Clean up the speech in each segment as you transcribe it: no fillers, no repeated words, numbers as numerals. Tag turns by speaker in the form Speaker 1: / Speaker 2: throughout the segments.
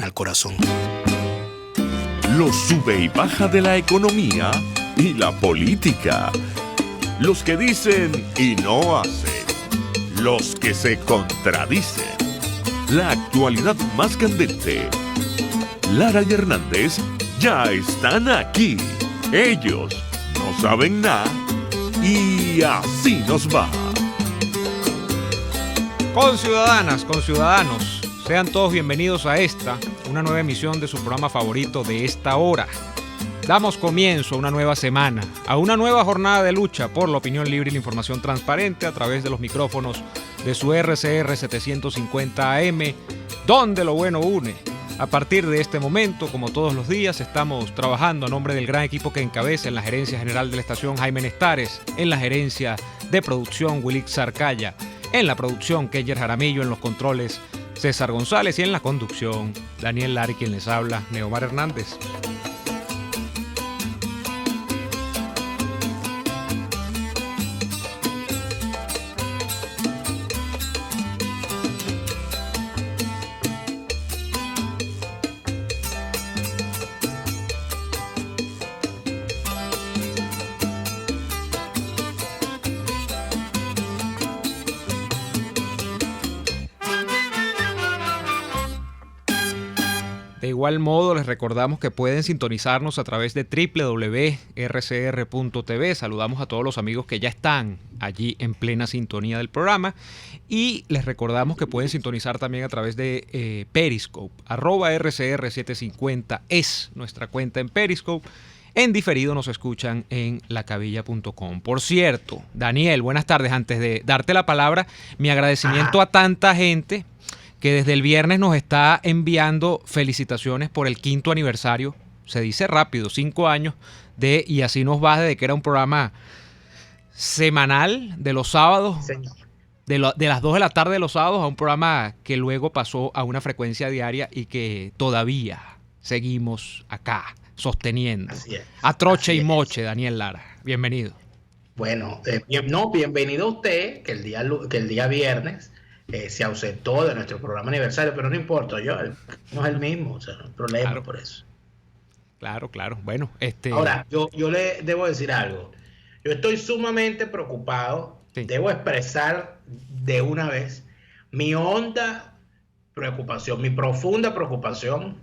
Speaker 1: al corazón.
Speaker 2: Los sube y baja de la economía y la política. Los que dicen y no hacen. Los que se contradicen. La actualidad más candente. Lara y Hernández ya están aquí. Ellos no saben nada y así nos va.
Speaker 3: Conciudadanas, conciudadanos, sean todos bienvenidos a una nueva emisión de su programa favorito de esta hora. Damos comienzo a una nueva semana, a una nueva jornada de lucha por la opinión libre y la información transparente a través de los micrófonos de su RCR 750 AM, donde lo bueno une. A partir de este momento, como todos los días, estamos trabajando a nombre del gran equipo que encabeza en la gerencia general de la estación Jaime Nestares, en la gerencia de producción Wilix Sarcaya, en la producción Keller Jaramillo, en los controles César González y en la conducción Daniel Lara, quien les habla, Neomar Hernández. De igual modo, les recordamos que pueden sintonizarnos a través de www.rcr.tv. Saludamos a todos los amigos que ya están allí en plena sintonía del programa. Y les recordamos que pueden sintonizar también a través de Periscope. @RCR750 es nuestra cuenta en Periscope. En diferido nos escuchan en lacabilla.com. Por cierto, Daniel, buenas tardes. Antes de darte la palabra, mi agradecimiento a tanta gente que desde el viernes nos está enviando felicitaciones por el 5º aniversario. Se dice rápido, 5 años de Y Así Nos Va, desde que era un programa semanal de los sábados, de las 2 de la tarde de los sábados, a un programa que luego pasó a una frecuencia diaria y que todavía seguimos acá sosteniendo. A troche y moche, Daniel Lara. Bienvenido.
Speaker 4: Bueno, bienvenido a usted, que el día viernes se ausentó de nuestro programa aniversario, pero no importa, no es el mismo, o sea, no hay problema, claro, por eso.
Speaker 3: Claro. Bueno,
Speaker 4: Ahora, yo le debo decir algo. Yo estoy sumamente preocupado. Sí. Debo expresar de una vez mi honda preocupación, mi profunda preocupación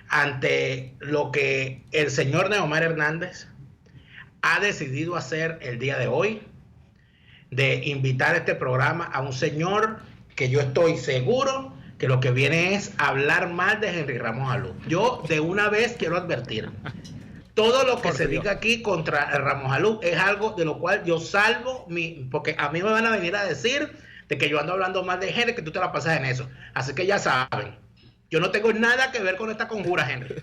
Speaker 4: ante lo que el señor Neomar Hernández ha decidido hacer el día de hoy, de invitar a este programa a un señor que yo estoy seguro que lo que viene es hablar mal de Henry Ramos Alú. Yo de una vez quiero advertir, todo lo que se diga aquí contra Ramos Alú es algo de lo cual yo salvo porque a mí me van a venir a decir de que yo ando hablando mal de Henry, que tú te la pasas en eso. Así que ya saben, yo no tengo nada que ver con esta conjura, Henry.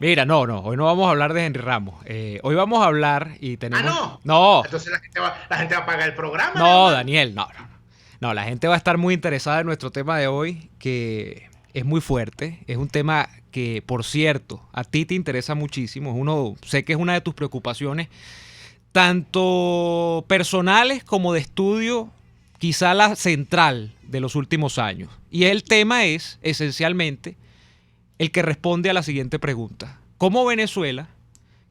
Speaker 3: Mira, no, hoy no vamos a hablar de Henry Ramos. Hoy vamos a hablar y tenemos...
Speaker 4: ¿Ah, no?
Speaker 3: No.
Speaker 4: Entonces la gente va a pagar el programa.
Speaker 3: No, Daniel, no. No, la gente va a estar muy interesada en nuestro tema de hoy, que es muy fuerte. Es un tema que, por cierto, a ti te interesa muchísimo. Sé que es una de tus preocupaciones, tanto personales como de estudio, quizá la central de los últimos años. Y el tema es, esencialmente, el que responde a la siguiente pregunta. ¿Cómo Venezuela,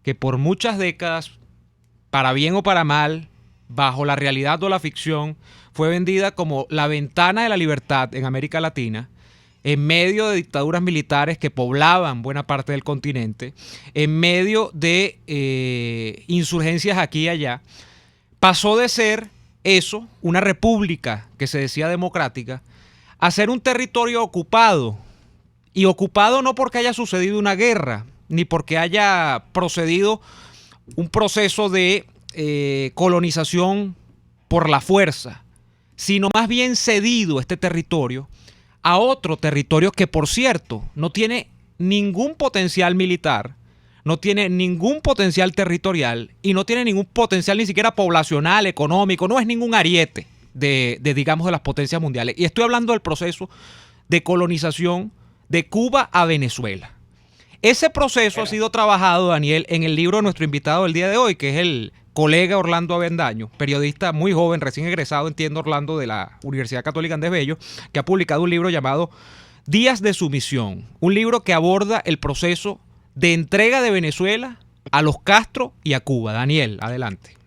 Speaker 3: que por muchas décadas, para bien o para mal, bajo la realidad o la ficción, fue vendida como la ventana de la libertad en América Latina, en medio de dictaduras militares que poblaban buena parte del continente, en medio de insurgencias aquí y allá, pasó de ser eso, una república que se decía democrática, a ser un territorio ocupado? Y ocupado no porque haya sucedido una guerra, ni porque haya procedido un proceso de colonización por la fuerza, sino más bien cedido este territorio a otro territorio que, por cierto, no tiene ningún potencial militar, no tiene ningún potencial territorial y no tiene ningún potencial ni siquiera poblacional, económico, no es ningún ariete de las potencias mundiales. Y estoy hablando del proceso de colonización de Cuba a Venezuela. Ese proceso ha sido trabajado, Daniel, en el libro de nuestro invitado del día de hoy, que es el colega Orlando Avendaño, periodista muy joven, recién egresado, entiendo, Orlando, de la Universidad Católica Andrés Bello, que ha publicado un libro llamado Días de sumisión, un libro que aborda el proceso de entrega de Venezuela a los Castro y a Cuba. Daniel, adelante.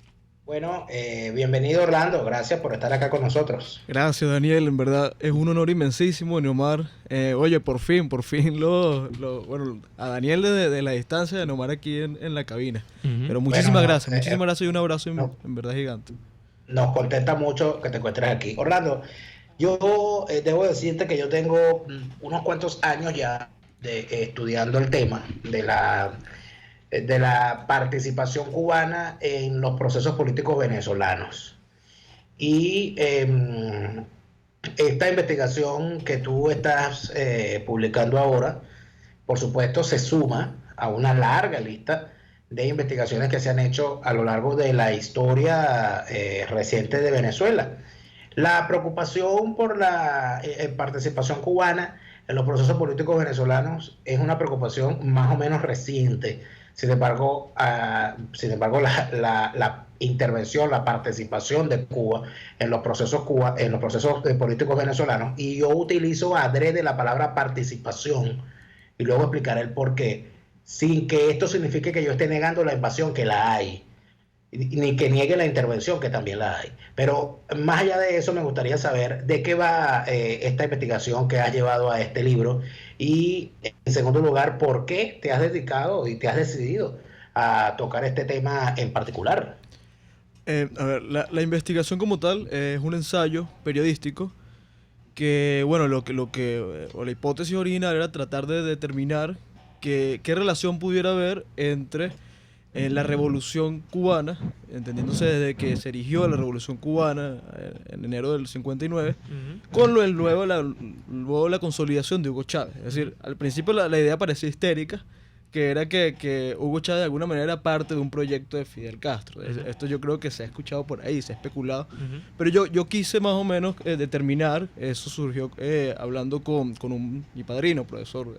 Speaker 4: Bueno, bienvenido Orlando, gracias por estar acá con nosotros.
Speaker 1: Gracias Daniel, en verdad es un honor inmensísimo, Neomar. Oye, por fin, bueno, a Daniel desde la distancia, de Neomar aquí en la cabina. Pero muchísimas gracias y un abrazo en verdad gigante.
Speaker 4: Nos contenta mucho que te encuentres aquí. Orlando, yo debo decirte que yo tengo unos cuantos años ya estudiando el tema de la participación cubana en los procesos políticos venezolanos. Y esta investigación que tú estás publicando ahora, por supuesto, se suma a una larga lista de investigaciones que se han hecho a lo largo de la historia reciente de Venezuela. La preocupación por la participación cubana en los procesos políticos venezolanos es una preocupación más o menos reciente. Sin embargo, la intervención, la participación de Cuba en los procesos políticos venezolanos, y yo utilizo adrede la palabra participación y luego explicaré el por qué, sin que esto signifique que yo esté negando la invasión, que la hay, ni que niegue la intervención, que también la hay. Pero más allá de eso, me gustaría saber de qué va esta investigación que has llevado a este libro, y en segundo lugar, por qué te has dedicado y te has decidido a tocar este tema en particular.
Speaker 1: A ver, la investigación como tal es un ensayo periodístico que, bueno, la hipótesis original era tratar de determinar qué relación pudiera haber entre la Revolución Cubana, entendiéndose desde que se erigió la Revolución Cubana en enero del 59, con luego la consolidación de Hugo Chávez. Es decir, al principio la idea parecía histérica, que era que Hugo Chávez de alguna manera era parte de un proyecto de Fidel Castro. Esto yo creo que se ha escuchado por ahí, se ha especulado. Pero yo quise más o menos determinar, eso surgió hablando con mi padrino, profesor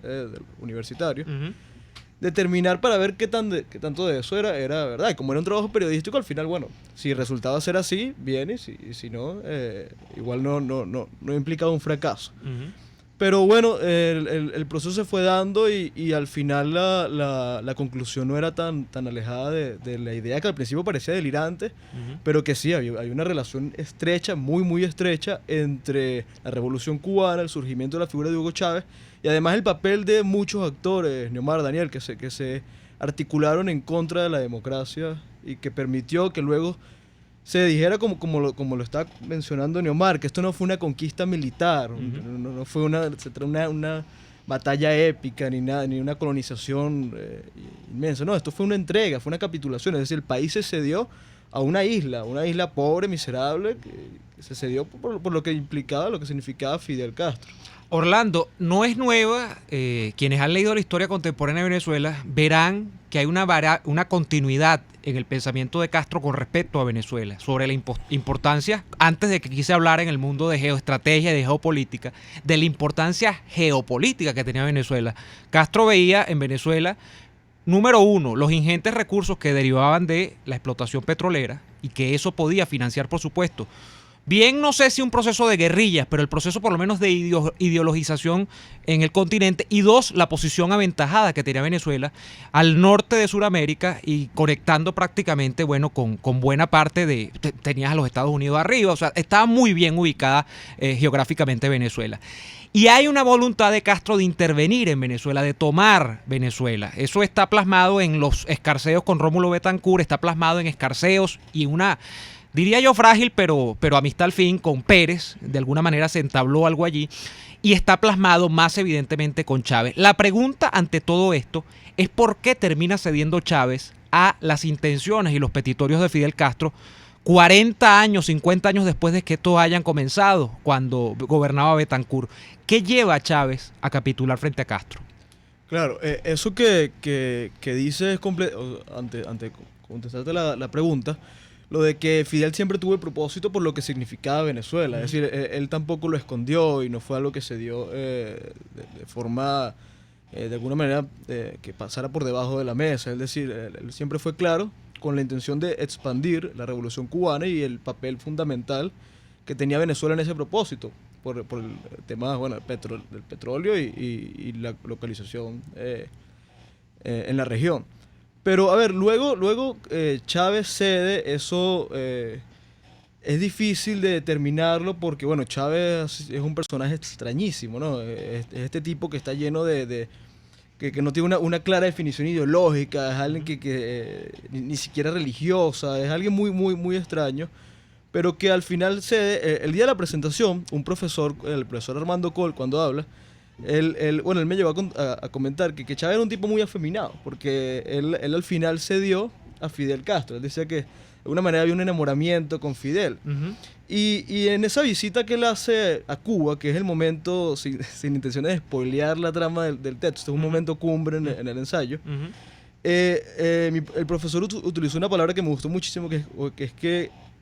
Speaker 1: universitario, determinar para ver qué tanto de eso era verdad. Y como era un trabajo periodístico, al final, bueno, si resultaba ser así, bien, y si no, igual no implicaba un fracaso. Pero bueno, el proceso se fue dando y al final la conclusión no era tan alejada de la idea que al principio parecía delirante, pero que sí, hay una relación estrecha, muy estrecha, entre la Revolución Cubana, el surgimiento de la figura de Hugo Chávez, y además el papel de muchos actores, Neomar, Daniel, que se articularon en contra de la democracia y que permitió que luego se dijera, como lo está mencionando Neomar, que esto no fue una conquista militar, no fue una batalla épica ni nada, ni una colonización inmensa. No, esto fue una entrega, fue una capitulación. Es decir, el país se cedió a una isla pobre, miserable, que se cedió por lo que implicaba, lo que significaba Fidel Castro.
Speaker 3: Orlando, no es nueva. Quienes han leído la historia contemporánea de Venezuela verán que hay una continuidad en el pensamiento de Castro con respecto a Venezuela, sobre la importancia, antes de que quise hablar en el mundo de geoestrategia y de geopolítica, de la importancia geopolítica que tenía Venezuela. Castro veía en Venezuela, número uno, los ingentes recursos que derivaban de la explotación petrolera y que eso podía financiar, por supuesto, bien, no sé si un proceso de guerrillas, pero el proceso por lo menos de ideologización en el continente. Y dos, la posición aventajada que tenía Venezuela al norte de Sudamérica y conectando prácticamente, bueno, con buena parte de... Tenías a los Estados Unidos arriba, o sea, estaba muy bien ubicada geográficamente Venezuela. Y hay una voluntad de Castro de intervenir en Venezuela, de tomar Venezuela. Eso está plasmado en los escarceos con Rómulo Betancourt, está plasmado en escarceos y una... diría yo frágil, pero amistad al fin, con Pérez. De alguna manera se entabló algo allí. Y está plasmado más evidentemente con Chávez. La pregunta ante todo esto es por qué termina cediendo Chávez a las intenciones y los petitorios de Fidel Castro 40 años, 50 años después de que estos hayan comenzado, cuando gobernaba Betancourt. ¿Qué lleva a Chávez a capitular frente a Castro?
Speaker 1: Claro, eso que dice es ante contestarte la pregunta, lo de que Fidel siempre tuvo el propósito por lo que significaba Venezuela. Es decir, él tampoco lo escondió y no fue algo que se dio de forma, de alguna manera, que pasara por debajo de la mesa. Es decir, él siempre fue claro con la intención de expandir la Revolución Cubana y el papel fundamental que tenía Venezuela en ese propósito. por el tema, bueno, del petróleo y la localización en la región. Pero, a ver, luego Chávez cede, eso es difícil de determinarlo porque, bueno, Chávez es un personaje extrañísimo, ¿no? Es este tipo que está lleno que no tiene una clara definición ideológica, es alguien que ni siquiera religiosa, es alguien muy extraño, pero que al final cede. El día de la presentación, el profesor Armando Coll, cuando habla, él me llevó a comentar que Chávez era un tipo muy afeminado, porque él al final cedió a Fidel Castro. Él decía que de alguna manera había un enamoramiento con Fidel.
Speaker 3: Uh-huh.
Speaker 1: Y en esa visita que él hace a Cuba, que es el momento, sin intenciones de spoilear la trama del texto, es un momento cumbre en el ensayo,
Speaker 3: Uh-huh.
Speaker 1: El profesor utilizó una palabra que me gustó muchísimo,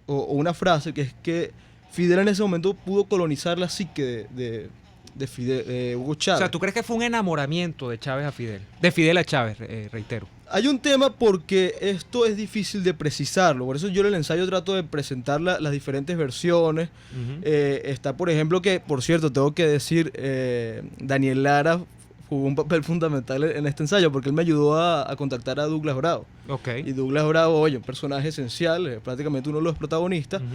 Speaker 1: o una frase, que es que Fidel en ese momento pudo colonizar la psique de Hugo Chávez.
Speaker 3: O sea, ¿tú crees que fue un enamoramiento de Chávez a Fidel? De Fidel a Chávez, reitero.
Speaker 1: Hay un tema porque esto es difícil de precisarlo, por eso yo en el ensayo trato de presentar las diferentes versiones.
Speaker 3: Uh-huh.
Speaker 1: Está, por ejemplo, que, por cierto, tengo que decir, Daniel Lara jugó un papel fundamental en este ensayo porque él me ayudó a contactar a Douglas Bravo.
Speaker 3: Okay.
Speaker 1: Y Douglas Bravo, oye, un personaje esencial, prácticamente uno de los protagonistas.
Speaker 3: Uh-huh.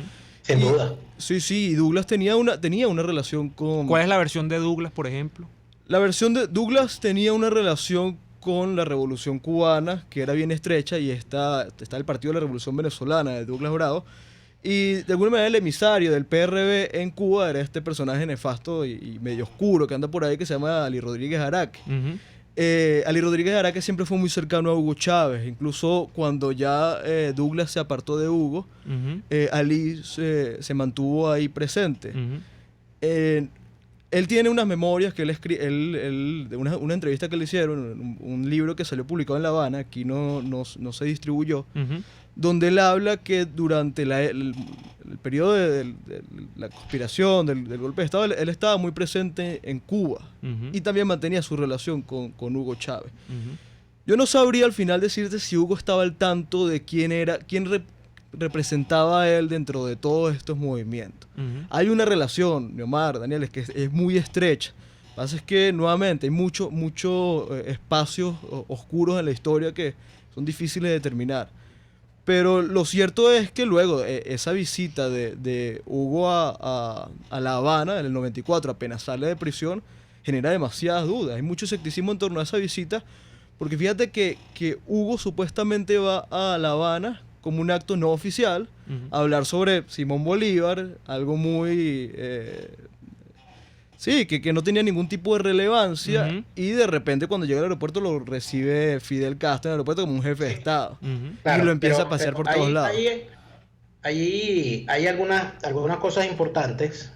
Speaker 4: Sin duda.
Speaker 1: Sí, y Douglas tenía una relación con...
Speaker 3: ¿Cuál es la versión de Douglas, por ejemplo?
Speaker 1: La versión de Douglas tenía una relación con la Revolución Cubana, que era bien estrecha, y está el Partido de la Revolución Venezolana, de Douglas Bravo, y de alguna manera el emisario del PRB en Cuba era este personaje nefasto y medio oscuro que anda por ahí, que se llama Ali Rodríguez Araque.
Speaker 3: Uh-huh.
Speaker 1: Ali Rodríguez Araque siempre fue muy cercano a Hugo Chávez, incluso cuando ya Douglas se apartó de Hugo,
Speaker 3: Uh-huh.
Speaker 1: Ali se mantuvo ahí presente.
Speaker 3: Uh-huh.
Speaker 1: Él tiene unas memorias que de una entrevista que le hicieron, un libro que salió publicado en La Habana, aquí no se distribuyó,
Speaker 3: Uh-huh.
Speaker 1: donde él habla que durante el periodo de la conspiración, del golpe de Estado, él estaba muy presente en Cuba.
Speaker 3: Uh-huh.
Speaker 1: Y también mantenía su relación con Hugo Chávez.
Speaker 3: Uh-huh.
Speaker 1: Yo no sabría al final decirte si Hugo estaba al tanto de quién representaba a él dentro de todos estos movimientos.
Speaker 3: Uh-huh.
Speaker 1: Hay una relación, Neomar, Daniel, es que es muy estrecha. Lo que pasa es que, nuevamente, hay muchos espacios oscuros en la historia que son difíciles de determinar. Pero lo cierto es que luego esa visita de Hugo a La Habana en el 94, apenas sale de prisión, genera demasiadas dudas. Hay mucho escepticismo en torno a esa visita, porque fíjate que Hugo supuestamente va a La Habana como un acto no oficial,
Speaker 3: Uh-huh.
Speaker 1: a hablar sobre Simón Bolívar, algo muy... que no tenía ningún tipo de relevancia,
Speaker 3: Uh-huh.
Speaker 1: y de repente cuando llega al aeropuerto lo recibe Fidel Castro en el aeropuerto como un jefe de Estado.
Speaker 3: Uh-huh.
Speaker 4: Claro,
Speaker 1: y lo empieza
Speaker 4: pero
Speaker 1: a pasear por todos lados.
Speaker 4: Ahí hay algunas cosas importantes,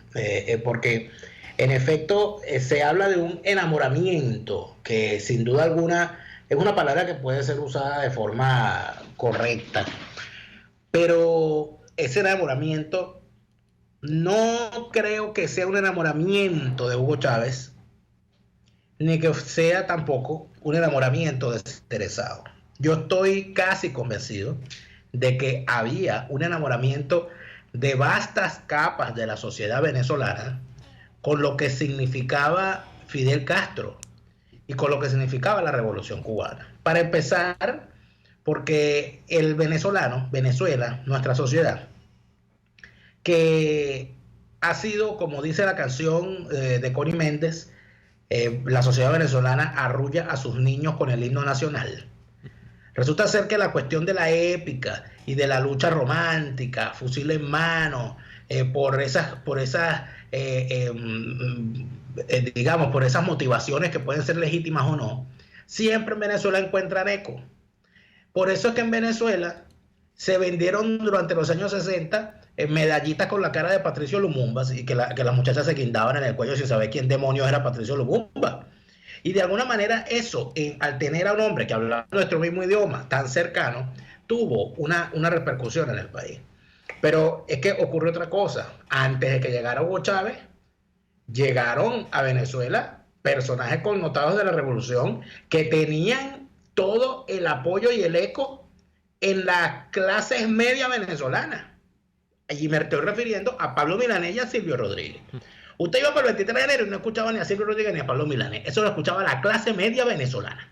Speaker 4: porque en efecto se habla de un enamoramiento, que sin duda alguna es una palabra que puede ser usada de forma correcta, pero ese enamoramiento no creo que sea un enamoramiento de Hugo Chávez, ni que sea tampoco un enamoramiento desinteresado. Yo estoy casi convencido de que había un enamoramiento de vastas capas de la sociedad venezolana con lo que significaba Fidel Castro y con lo que significaba la Revolución Cubana. Para empezar, porque el venezolano, Venezuela, nuestra sociedad, que ha sido, como dice la canción de Connie Méndez, la sociedad venezolana arrulla a sus niños con el himno nacional. Resulta ser que la cuestión de la épica y de la lucha romántica, fusil en mano, por esas motivaciones que pueden ser legítimas o no, siempre en Venezuela encuentran eco. Por eso es que en Venezuela se vendieron durante los años 60 medallitas con la cara de Patricio Lumumba, y que las muchachas se guindaban en el cuello sin saber quién demonios era Patricio Lumumba. Y de alguna manera eso, al tener a un hombre que hablaba nuestro mismo idioma tan cercano, tuvo una repercusión en el país. Pero es que ocurre otra cosa. Antes de que llegara Hugo Chávez, llegaron a Venezuela personajes connotados de la revolución que tenían todo el apoyo y el eco en las clases medias venezolanas. Y me estoy refiriendo a Pablo Milanés y a Silvio Rodríguez. Usted iba para el 23 de enero y no escuchaba ni a Silvio Rodríguez ni a Pablo Milanés. Eso lo escuchaba la clase media venezolana.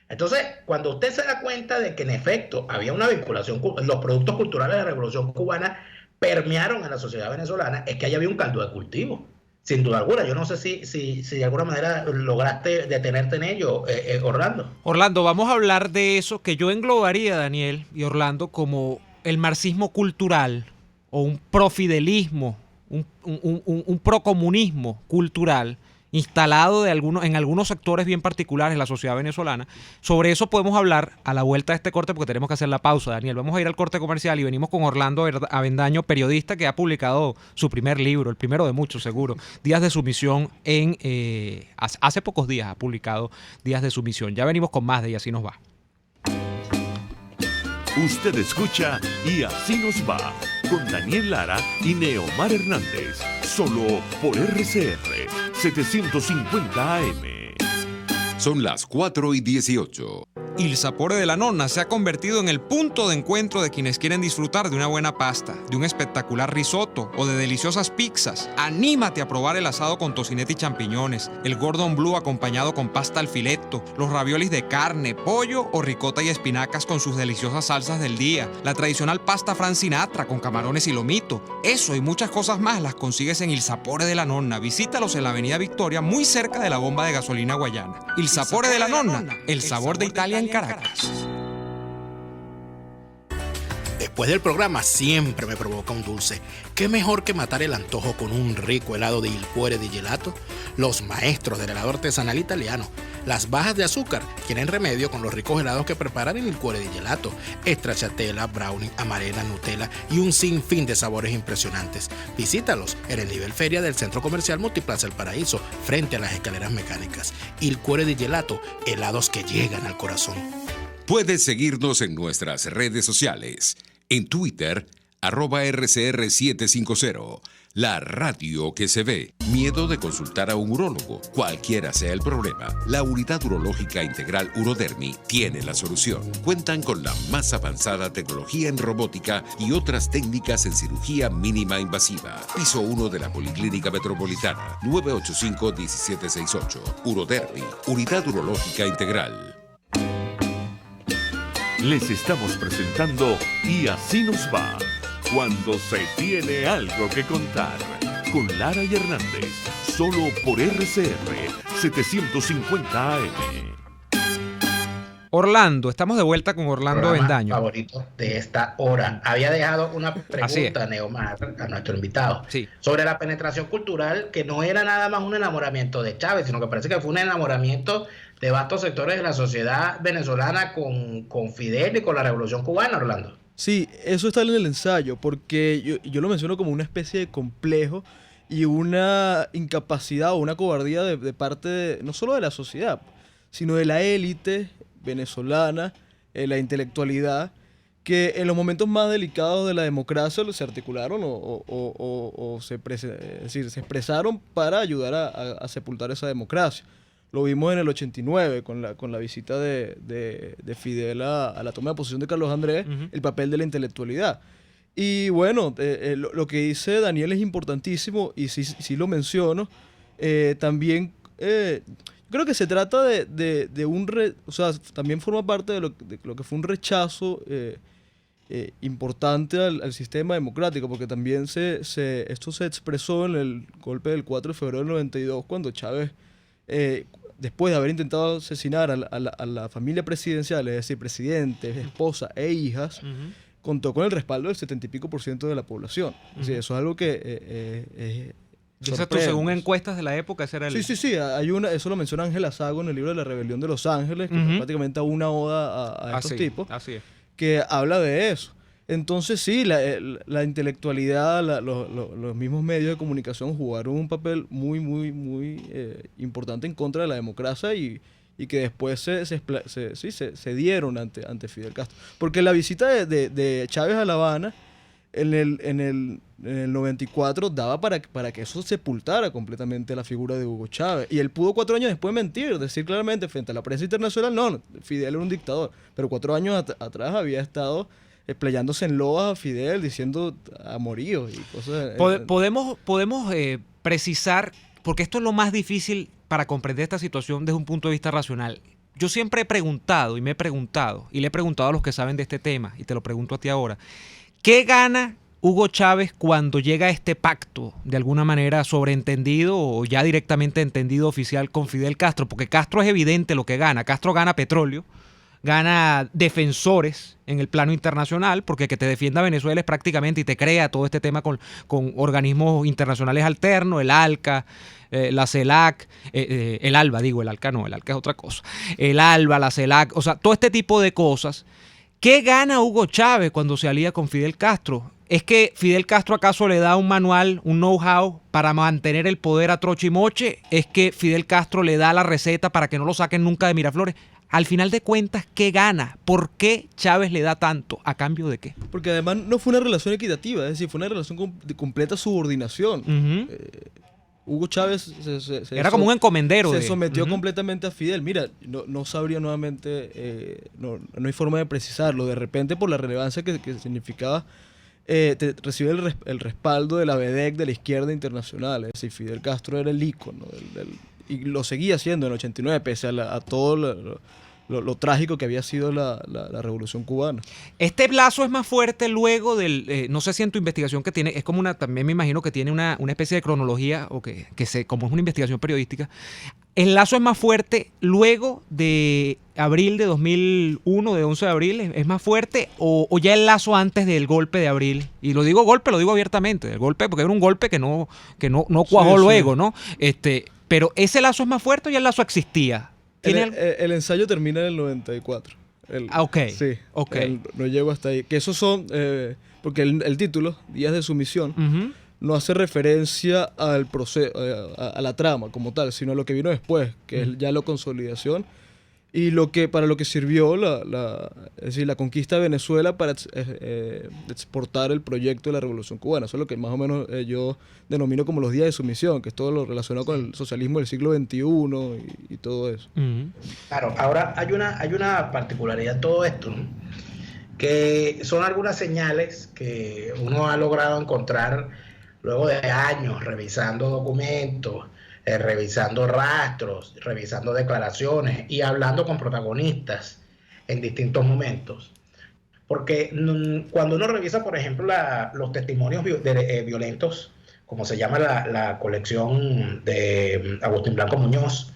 Speaker 4: Entonces, cuando usted se da cuenta de que en efecto había una vinculación, los productos culturales de la Revolución Cubana permearon en la sociedad venezolana, es que ahí había un caldo de cultivo. Sin duda alguna. Yo no sé si de alguna manera lograste detenerte en ello, Orlando.
Speaker 3: Orlando, vamos a hablar de eso que yo englobaría, Daniel y Orlando, como el marxismo cultural o un profidelismo, un procomunismo cultural instalado en algunos sectores bien particulares de la sociedad venezolana. Sobre eso podemos hablar a la vuelta de este corte porque tenemos que hacer la pausa, Daniel. Vamos a ir al corte comercial y venimos con Orlando Avendaño, periodista que ha publicado su primer libro, el primero de muchos seguro, Días de Sumisión. Hace pocos días ha publicado Días de Sumisión. Ya venimos con más de Y Así Nos Va.
Speaker 2: Usted escucha Y Así Nos Va con Daniel Lara y Neomar Hernández, solo por RCR 750 AM.
Speaker 5: Son las 4:18.
Speaker 3: Il Sapore de la Nonna se ha convertido en el punto de encuentro de quienes quieren disfrutar de una buena pasta, de un espectacular risotto o de deliciosas pizzas. Anímate a probar el asado con tocineta y champiñones, el Gordon Bleu acompañado con pasta al filetto, los raviolis de carne, pollo o ricota y espinacas con sus deliciosas salsas del día, la tradicional pasta Frank Sinatra con camarones y lomito. Eso y muchas cosas más las consigues en Il Sapore de la Nonna. Visítalos en la Avenida Victoria, muy cerca de la bomba de gasolina Guayana. Il Sapore de la Nonna, el sabor de Italia en Caracas.
Speaker 6: Después del programa siempre me provoca un dulce. ¿Qué mejor que matar el antojo con un rico helado de Il Cuore di Gelato? Los maestros del helado artesanal italiano. Las bajas de azúcar tienen remedio con los ricos helados que preparan en Il Cuore di Gelato. Stracciatella, brownie, amarena, Nutella y un sinfín de sabores impresionantes. Visítalos en el nivel feria del Centro Comercial Multiplaza El Paraíso, frente a las escaleras mecánicas. Il Cuore di Gelato, helados que llegan al corazón.
Speaker 5: Puedes seguirnos en nuestras redes sociales. En Twitter, @RCR750. La radio que se ve. Miedo de consultar a un urólogo. Cualquiera sea el problema, la Unidad Urológica Integral Urodermi tiene la solución. Cuentan con la más avanzada tecnología en robótica y otras técnicas en cirugía mínima invasiva. Piso 1 de la Policlínica Metropolitana, 985-1768. Urodermi, Unidad Urológica Integral.
Speaker 2: Les estamos presentando Y Así Nos Va, cuando se tiene algo que contar, con Lara y Hernández, solo por RCR 750 AM.
Speaker 3: Orlando, estamos de vuelta con Orlando Avendaño.
Speaker 4: Favorito de esta hora. Había dejado una pregunta, Neomar, a nuestro invitado, sobre la penetración cultural, que no era nada más un enamoramiento de Chávez, sino que parece que fue un enamoramiento de vastos sectores de la sociedad venezolana con Fidel y con la Revolución Cubana, Orlando.
Speaker 1: Sí, eso está en el ensayo, porque yo lo menciono como una especie de complejo y una incapacidad o una cobardía de parte no solo de la sociedad, sino de la élite venezolana, la intelectualidad, que en los momentos más delicados de la democracia se articularon se expresaron para ayudar a sepultar esa democracia. Lo vimos en el 89 con la visita de Fidel a la toma de posesión de Carlos Andrés, el papel de la intelectualidad. Y bueno, lo que dice Daniel es importantísimo y sí lo menciono. También creo que se trata de o sea, también forma parte de lo que fue un rechazo importante al sistema democrático, porque también esto se expresó en el golpe del 4 de febrero del 92, cuando Chávez, después de haber intentado asesinar a la familia presidencial, es decir, presidente, esposa e hijas, contó con el respaldo del 70 y pico % de la población. Es decir, eso es algo que
Speaker 3: Dices tú, según encuestas de la época, ese era el...
Speaker 1: Sí. Eso lo menciona Ángela Sago en el libro de La Rebelión de Los Ángeles, que es prácticamente una oda a estos tipos,
Speaker 3: así es,
Speaker 1: que habla de eso. Entonces sí, la intelectualidad, los mismos medios de comunicación jugaron un papel muy importante en contra de la democracia y que después se dieron ante Fidel Castro. Porque la visita de Chávez a La Habana en el 94 daba para que eso sepultara completamente la figura de Hugo Chávez. Y él pudo 4 años después mentir, decir claramente frente a la prensa internacional, no, Fidel era un dictador. Pero 4 años atrás había estado explayándose en loas a Fidel, diciendo amoríos y cosas.
Speaker 3: Podemos precisar, porque esto es lo más difícil para comprender esta situación desde un punto de vista racional. Yo siempre he preguntado y me he preguntado, y le he preguntado a los que saben de este tema, y te lo pregunto a ti ahora, ¿qué gana Hugo Chávez cuando llega a este pacto, de alguna manera sobreentendido o ya directamente entendido oficial con Fidel Castro? Porque Castro es evidente lo que gana. Castro gana petróleo, gana defensores en el plano internacional, porque que te defienda Venezuela es prácticamente y te crea todo este tema con organismos internacionales alternos, el ALCA, la CELAC, el ALBA, digo, el ALCA no, el ALCA es otra cosa, el ALBA, la CELAC, o sea, todo este tipo de cosas. ¿Qué gana Hugo Chávez cuando se alía con Fidel Castro? ¿Es que Fidel Castro acaso le da un manual, un know-how para mantener el poder a troche y moche? ¿Es que Fidel Castro le da la receta para que no lo saquen nunca de Miraflores? Al final de cuentas, ¿qué gana? ¿Por qué Chávez le da tanto? ¿A cambio de qué?
Speaker 1: Porque además no fue una relación equitativa, es decir, fue una relación de completa subordinación. Hugo Chávez
Speaker 3: era como un encomendero.
Speaker 1: Se sometió completamente a Fidel. Mira, no sabría nuevamente, no hay forma de precisarlo. De repente, por la relevancia que significaba, recibe el respaldo de la BEDEC de la izquierda internacional. Es decir, Fidel Castro era el ícono y lo seguía siendo en el 89, pese a todo lo trágico que había sido la Revolución Cubana.
Speaker 3: Este lazo es más fuerte luego del, no sé si en tu investigación que tiene, es como también me imagino que tiene una especie de cronología, o como es una investigación periodística, el lazo es más fuerte luego de abril de 2001, de 11 de abril, ¿es más fuerte o ya el lazo antes del golpe de abril? Y lo digo golpe, lo digo abiertamente, el golpe, porque era un golpe que no cuajó luego, ¿no? Pero ¿ese lazo es más fuerte o ya el lazo existía?
Speaker 1: El ensayo termina en el 94.
Speaker 3: Ok.
Speaker 1: Sí, no llego hasta ahí. Que esos son, porque el título, Días de Sumisión, no hace referencia al proceso, a la trama como tal, sino a lo que vino después, que es ya la consolidación y para lo que sirvió es decir, la conquista de Venezuela para exportar el proyecto de la Revolución Cubana. Eso es lo que más o menos yo denomino como los días de sumisión, que es todo lo relacionado con el socialismo del siglo XXI y todo eso.
Speaker 4: Claro, ahora hay una particularidad en todo esto, ¿no? Que son algunas señales que uno ha logrado encontrar luego de años revisando documentos, revisando rastros, revisando declaraciones y hablando con protagonistas en distintos momentos. Porque cuando uno revisa, por ejemplo, los testimonios violentos, como se llama la colección de Agustín Blanco Muñoz,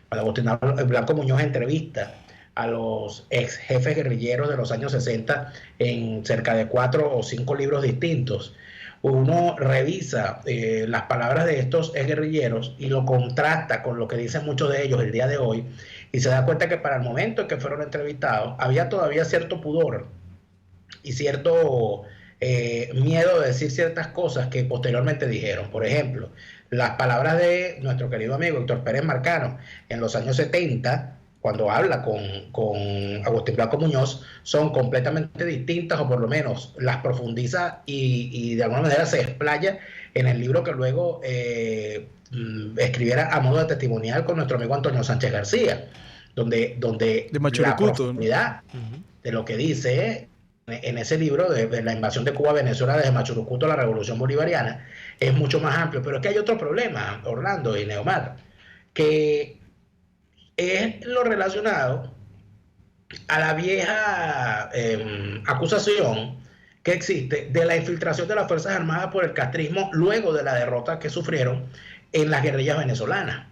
Speaker 4: Agustín Blanco Muñoz entrevista a los ex jefes guerrilleros de los años 60 en cerca de 4 o 5 libros distintos. Uno revisa las palabras de estos guerrilleros y lo contrasta con lo que dicen muchos de ellos el día de hoy y se da cuenta que para el momento en que fueron entrevistados había todavía cierto pudor y cierto miedo de decir ciertas cosas que posteriormente dijeron. Por ejemplo, las palabras de nuestro querido amigo Héctor Pérez Marcano en los años 70, cuando habla con Agustín Blanco Muñoz, son completamente distintas, o por lo menos las profundiza y de alguna manera se explaya en el libro que luego escribiera a modo de testimonial con nuestro amigo Antonio Sánchez García, donde
Speaker 1: de
Speaker 4: la profundidad de lo que dice en ese libro de la invasión de Cuba a Venezuela desde Machurucuto a la Revolución Bolivariana es mucho más amplio. Pero es que hay otro problema, Orlando y Neomar, que es lo relacionado a la vieja acusación que existe de la infiltración de las Fuerzas Armadas por el castrismo luego de la derrota que sufrieron en las guerrillas venezolanas.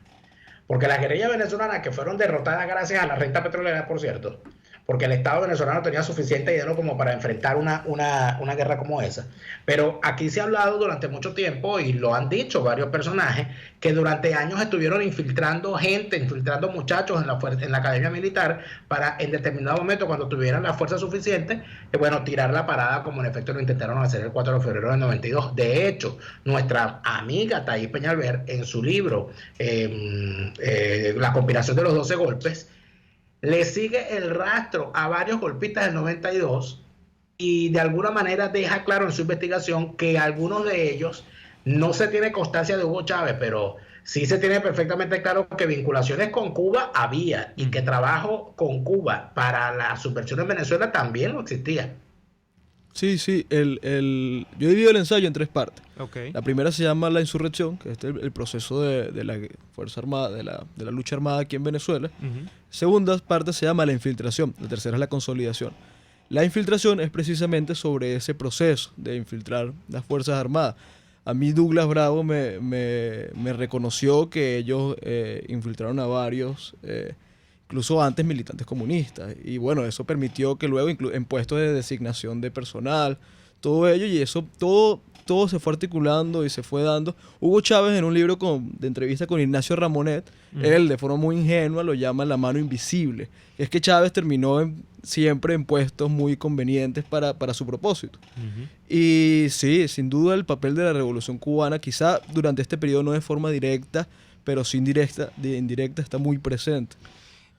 Speaker 4: Porque las guerrillas venezolanas, que fueron derrotadas gracias a la renta petrolera, por cierto, porque el Estado venezolano tenía suficiente dinero como para enfrentar una guerra como esa. Pero aquí se ha hablado durante mucho tiempo, y lo han dicho varios personajes, que durante años estuvieron infiltrando gente, infiltrando muchachos en la academia militar para, en determinado momento, cuando tuvieran la fuerza suficiente, tirar la parada, como en efecto lo intentaron hacer el 4 de febrero del 92. De hecho, nuestra amiga Thais Peñalver, en su libro La conspiración de los 12 golpes, le sigue el rastro a varios golpistas del 92 y de alguna manera deja claro en su investigación que algunos de ellos, no se tiene constancia de Hugo Chávez, pero sí se tiene perfectamente claro que vinculaciones con Cuba había y que trabajo con Cuba para la subversión en Venezuela también no existía.
Speaker 1: Sí, sí. Yo divido el ensayo en 3 partes.
Speaker 3: Okay.
Speaker 1: La primera se llama la insurrección, que es el proceso de la Fuerza Armada, de la lucha armada aquí en Venezuela.
Speaker 3: Uh-huh.
Speaker 1: Segunda parte se llama la infiltración. La tercera es la consolidación. La infiltración es precisamente sobre ese proceso de infiltrar las Fuerzas Armadas. A mí Douglas Bravo me reconoció que ellos infiltraron a varios, incluso antes militantes comunistas. Y bueno, eso permitió que luego en puestos de designación de personal, todo ello, y eso todo se fue articulando y se fue dando. Hugo Chávez, en un libro de entrevista con Ignacio Ramonet, él de forma muy ingenua lo llama la mano invisible. Es que Chávez terminó siempre en puestos muy convenientes para su propósito. Uh-huh. Y sí, sin duda el papel de la Revolución Cubana, quizá durante este periodo no de forma directa, pero sí indirecta está muy presente.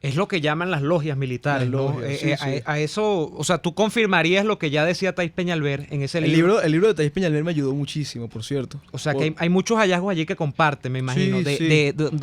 Speaker 3: Es lo que llaman las logias militares, ¿no?
Speaker 1: Sí, sí.
Speaker 3: A eso, o sea, tú confirmarías lo que ya decía Thais Peñalver en ese libro.
Speaker 1: El libro de Thais Peñalver me ayudó muchísimo, por cierto.
Speaker 3: O sea, que hay muchos hallazgos allí que comparten, me imagino,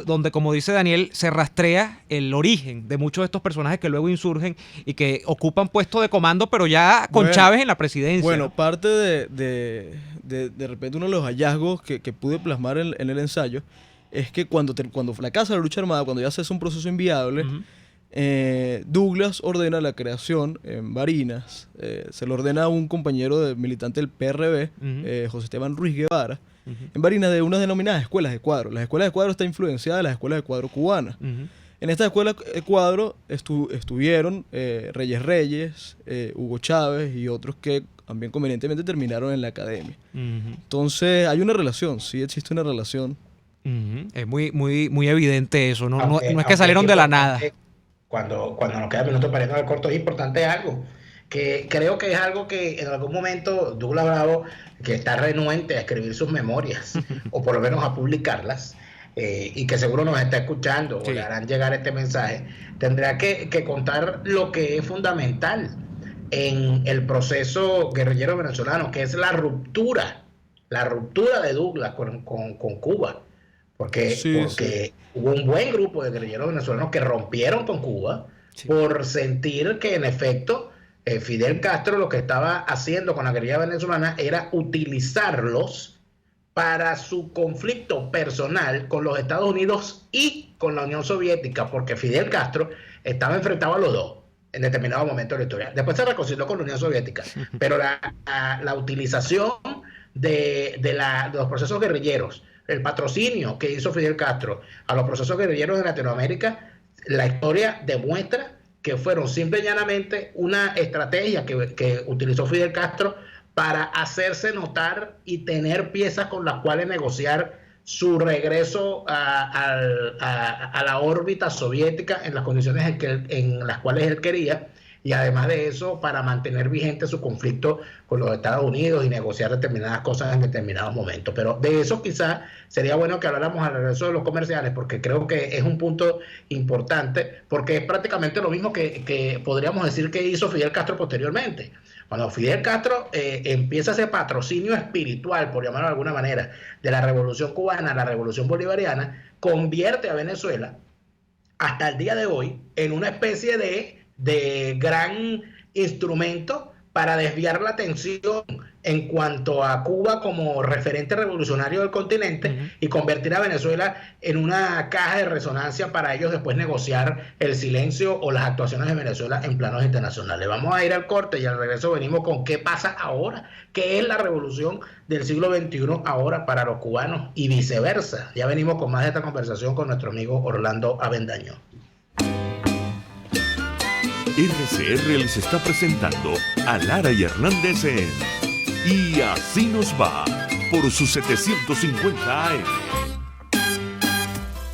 Speaker 3: donde, como dice Daniel, se rastrea el origen de muchos de estos personajes que luego insurgen y que ocupan puestos de comando, pero ya con Chávez en la presidencia.
Speaker 1: Bueno,
Speaker 3: ¿no?
Speaker 1: parte de repente uno de los hallazgos que pude plasmar en el ensayo es que cuando fracasa la lucha armada, cuando ya se hace un proceso inviable, uh-huh. Douglas ordena la creación en Barinas, se lo ordena a un compañero militante del PRB, uh-huh. José Esteban Ruiz Guevara, uh-huh. en Barinas, de unas denominadas escuelas de cuadro. Las escuelas de cuadro están influenciadas de las escuelas de cuadro cubanas. Uh-huh. En estas escuelas de cuadro estuvieron Reyes, Hugo Chávez y otros que también convenientemente terminaron en la academia. Uh-huh. Entonces hay una relación, sí existe una relación.
Speaker 3: Uh-huh. Es muy evidente eso, no es que salieron de la nada.
Speaker 4: Cuando nos queda minutos para irnos al corto, es importante algo, que creo que es algo que en algún momento Douglas Bravo, que está renuente a escribir sus memorias, o por lo menos a publicarlas, y que seguro nos está escuchando, sí. O le harán llegar este mensaje, tendrá que contar lo que es fundamental en el proceso guerrillero venezolano, que es la ruptura de Douglas con Cuba. Porque hubo un buen grupo de guerrilleros venezolanos que rompieron con Cuba, sí. Por sentir que en efecto Fidel Castro lo que estaba haciendo con la guerrilla venezolana era utilizarlos para su conflicto personal con los Estados Unidos y con la Unión Soviética, porque Fidel Castro estaba enfrentado a los dos en determinado momento de la historia. Después se reconcilió con la Unión Soviética, pero la utilización de los procesos guerrilleros, el patrocinio que hizo Fidel Castro a los procesos guerrilleros de Latinoamérica, la historia demuestra que fueron simple y llanamente una estrategia que utilizó Fidel Castro para hacerse notar y tener piezas con las cuales negociar su regreso a la órbita soviética en las condiciones en las cuales él quería, y además de eso para mantener vigente su conflicto con los Estados Unidos y negociar determinadas cosas en determinados momentos. Pero de eso quizás sería bueno que habláramos al regreso de los comerciales, porque creo que es un punto importante, porque es prácticamente lo mismo que podríamos decir que hizo Fidel Castro posteriormente. Cuando Fidel Castro empieza ese patrocinio espiritual, por llamarlo de alguna manera, de la Revolución Cubana, la Revolución Bolivariana, convierte a Venezuela hasta el día de hoy en una especie de gran instrumento para desviar la atención en cuanto a Cuba como referente revolucionario del continente, uh-huh. y convertir a Venezuela en una caja de resonancia para ellos después negociar el silencio o las actuaciones de Venezuela en planos internacionales. Vamos a ir al corte y al regreso venimos con qué pasa ahora, qué es la revolución del siglo XXI ahora para los cubanos y viceversa. Ya venimos con más de esta conversación con nuestro amigo Orlando Avendaño.
Speaker 2: RCR les está presentando a Lara y Hernández en Y Así Nos Va por sus 750 AM.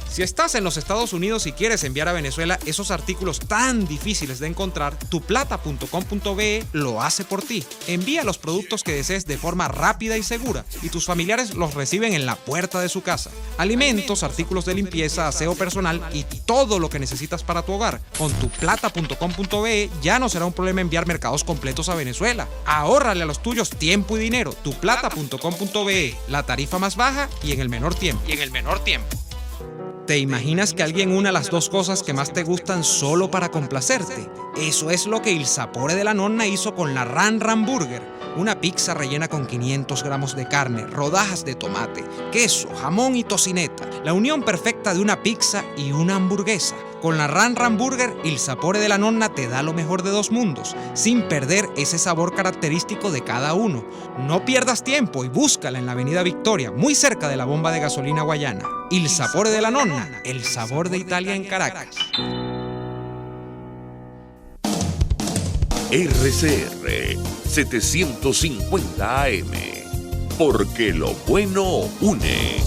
Speaker 3: Si estás en los Estados Unidos y quieres enviar a Venezuela esos artículos tan difíciles de encontrar, tuplata.com.be lo hace por ti. Envía los productos que desees de forma rápida y segura y tus familiares los reciben en la puerta de su casa. Alimentos, artículos de limpieza, aseo personal y todo lo que necesitas para tu hogar. Con tuplata.com.be ya no será un problema enviar mercados completos a Venezuela. Ahórrale a los tuyos tiempo y dinero. Tuplata.com.be, la tarifa más baja y en el menor tiempo. ¿Te imaginas que alguien una las dos cosas que más te gustan solo para complacerte? Eso es lo que Il Sapore de la Nonna hizo con la Ran Ran Burger. Una pizza rellena con 500 gramos de carne, rodajas de tomate, queso, jamón y tocineta. La unión perfecta de una pizza y una hamburguesa. Con la Ran Ran Burger, il sapore della nonna te da lo mejor de dos mundos, sin perder ese sabor característico de cada uno. No pierdas tiempo y búscala en la Avenida Victoria, muy cerca de la bomba de gasolina Guayana. Il sapore della nonna, el sabor de Italia en Caracas.
Speaker 2: RCR 750 AM, porque lo bueno une.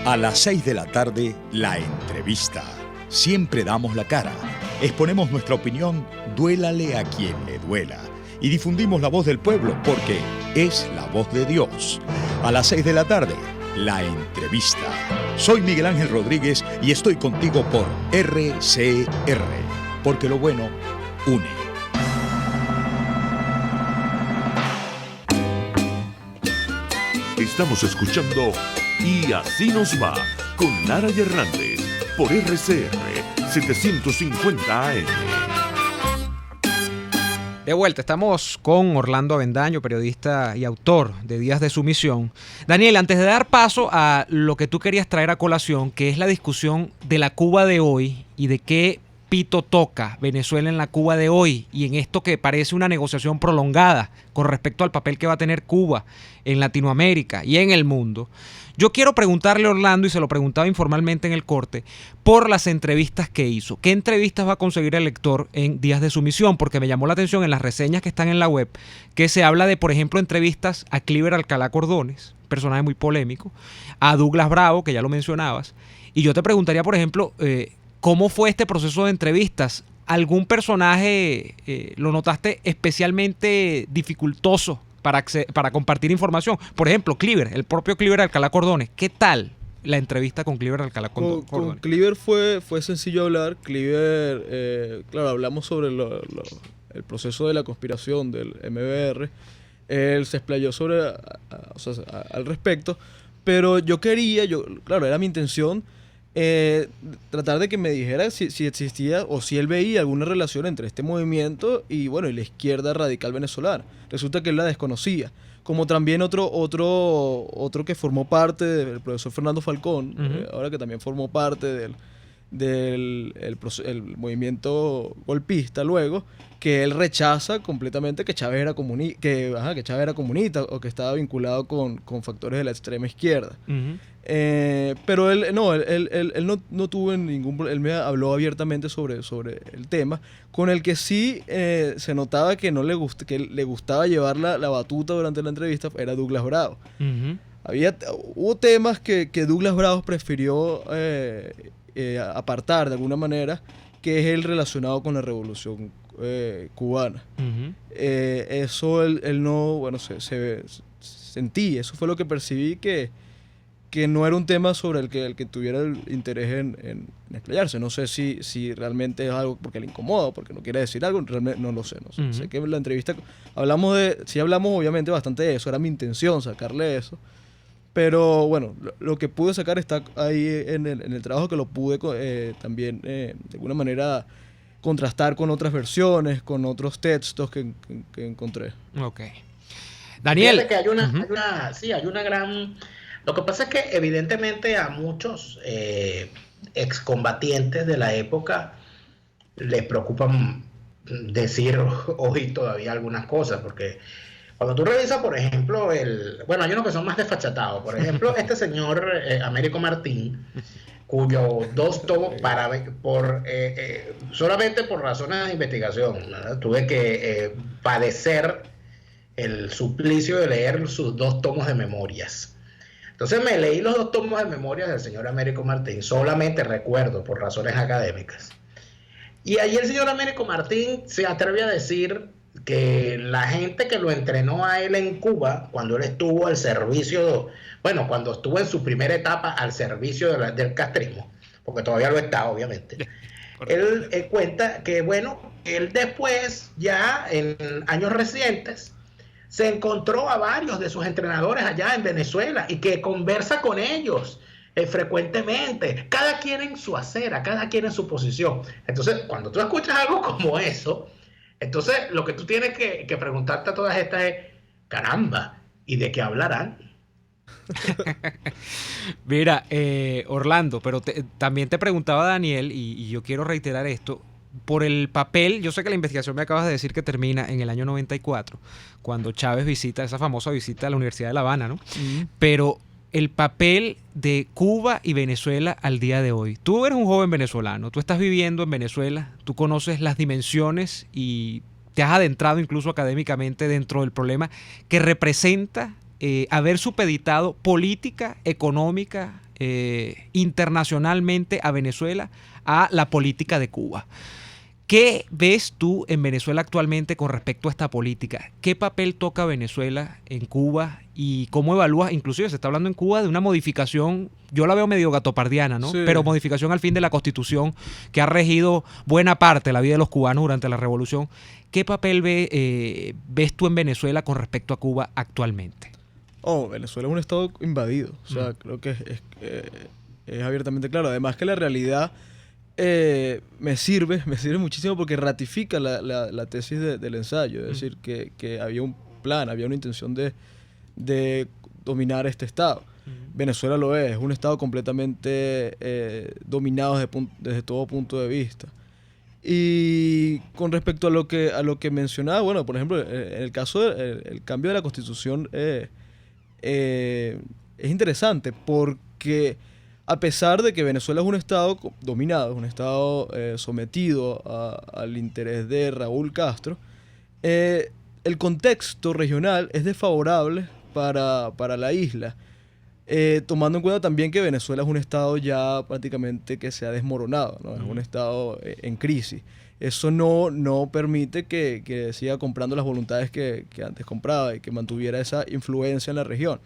Speaker 7: A las 6 de la tarde, la entrevista. Siempre damos la cara. Exponemos nuestra opinión, duélale a quien le duela. Y difundimos la voz del pueblo porque es la voz de Dios. A las 6 de la tarde, la entrevista. Soy Miguel Ángel Rodríguez y estoy contigo por RCR, porque lo bueno une.
Speaker 2: Estamos escuchando Y Así Nos Va con Lara y Hernández por RCR 750 AM.
Speaker 3: De vuelta, estamos con Orlando Avendaño, periodista y autor de Días de Sumisión. Daniel, antes de dar paso a lo que tú querías traer a colación, que es la discusión de la Cuba de hoy y de qué pito toca Venezuela en la Cuba de hoy y en esto que parece una negociación prolongada con respecto al papel que va a tener Cuba en Latinoamérica y en el mundo, yo quiero preguntarle a Orlando, y se lo preguntaba informalmente en el corte, por las entrevistas que hizo. ¿Qué entrevistas va a conseguir el lector en Días de Sumisión? Porque me llamó la atención en las reseñas que están en la web que se habla de, por ejemplo, entrevistas a Cliver Alcalá Cordones, personaje muy polémico, a Douglas Bravo, que ya lo mencionabas, y yo te preguntaría, por ejemplo, ¿cómo fue este proceso de entrevistas? ¿Algún personaje lo notaste especialmente dificultoso para compartir información? Por ejemplo, Cliver, el propio Cliver Alcalá Cordones. ¿Qué tal la entrevista con Cliver Alcalá Cordones?
Speaker 1: Con Cliver fue sencillo hablar. Cliver, claro, hablamos sobre el proceso de la conspiración del MBR. Él se explayó al respecto, pero claro, era mi intención tratar de que me dijera si existía o si él veía alguna relación entre este movimiento y la izquierda radical venezolana. Resulta que él la desconocía. Como también otro que formó parte del profesor Fernando Falcón, ahora que también formó parte del movimiento golpista luego, que él rechaza completamente que Chávez era comunista o que estaba vinculado con factores de la extrema izquierda. Pero él no tuvo ningún problema. Él me habló abiertamente sobre el tema, con el que sí se notaba que que le gustaba llevar la batuta durante la entrevista, era Douglas Bravo. Hubo temas que Douglas Bravo prefirió apartar de alguna manera, que es el relacionado con la revolución cubana. Eso él no, sentí, eso fue lo que percibí, que no era un tema sobre el que tuviera el interés en explayarse. No sé si realmente es algo porque le incomoda, porque no quiere decir algo, realmente no lo sé. Sé que en la entrevista hablamos obviamente bastante de eso, era mi intención sacarle eso. Pero bueno, lo que pude sacar está ahí en el trabajo, que lo pude también de alguna manera contrastar con otras versiones, con otros textos que encontré.
Speaker 3: Ok. Daniel.
Speaker 4: Fíjate que hay una gran... Lo que pasa es que evidentemente a muchos excombatientes de la época les preocupan decir hoy todavía algunas cosas, porque cuando tú revisas, por ejemplo, hay unos que son más desfachatados. Por ejemplo, este señor Américo Martín, cuyo 2 tomos, solamente por razones de investigación, ¿verdad? Tuve que padecer el suplicio de leer sus 2 tomos de memorias. Entonces me leí los 2 tomos de memorias del señor Américo Martín, solamente recuerdo por razones académicas. Y allí el señor Américo Martín se atreve a decir que la gente que lo entrenó a él en Cuba, cuando él estuvo al servicio, cuando estuvo en su primera etapa al servicio del castrismo, porque todavía lo está, obviamente, él cuenta que, él después, ya en años recientes, se encontró a varios de sus entrenadores allá en Venezuela y que conversa con ellos frecuentemente, cada quien en su acera, cada quien en su posición. Entonces, cuando tú escuchas algo como eso, entonces lo que tú tienes que preguntarte a todas estas es, caramba, ¿y de qué hablarán?
Speaker 3: Mira, Orlando, pero también te preguntaba Daniel, y yo quiero reiterar esto, por el papel. Yo sé que la investigación me acabas de decir que termina en el año 94, cuando Chávez visita, esa famosa visita a la Universidad de La Habana, ¿no? Pero el papel de Cuba y Venezuela al día de hoy. Tú eres un joven venezolano, tú estás viviendo en Venezuela, tú conoces las dimensiones y te has adentrado incluso académicamente dentro del problema que representa haber supeditado política, económica, internacionalmente a Venezuela, a la política de Cuba. ¿Qué ves tú en Venezuela actualmente con respecto a esta política? ¿Qué papel toca Venezuela en Cuba y cómo evalúas? Inclusive se está hablando en Cuba de una modificación, yo la veo medio gatopardiana, ¿no?
Speaker 1: Sí.
Speaker 3: Pero modificación al fin de la Constitución que ha regido buena parte de la vida de los cubanos durante la Revolución. ¿Qué papel ves tú en Venezuela con respecto a Cuba actualmente?
Speaker 1: Venezuela es un estado invadido. O sea, creo que es abiertamente claro. Además que la realidad me sirve muchísimo porque ratifica la tesis del ensayo. Es decir, que había un plan, había una intención de dominar este estado. Venezuela lo es un estado completamente dominado desde todo punto de vista. Y con respecto a lo que mencionaba, bueno, por ejemplo, en el caso del cambio de la Constitución es interesante porque a pesar de que Venezuela es un estado dominado, es un estado sometido al interés de Raúl Castro, el contexto regional es desfavorable para la isla, tomando en cuenta también que Venezuela es un estado ya prácticamente que se ha desmoronado, ¿no? Es un estado en crisis. Eso no permite que siga comprando las voluntades que antes compraba y que mantuviera esa influencia en la región.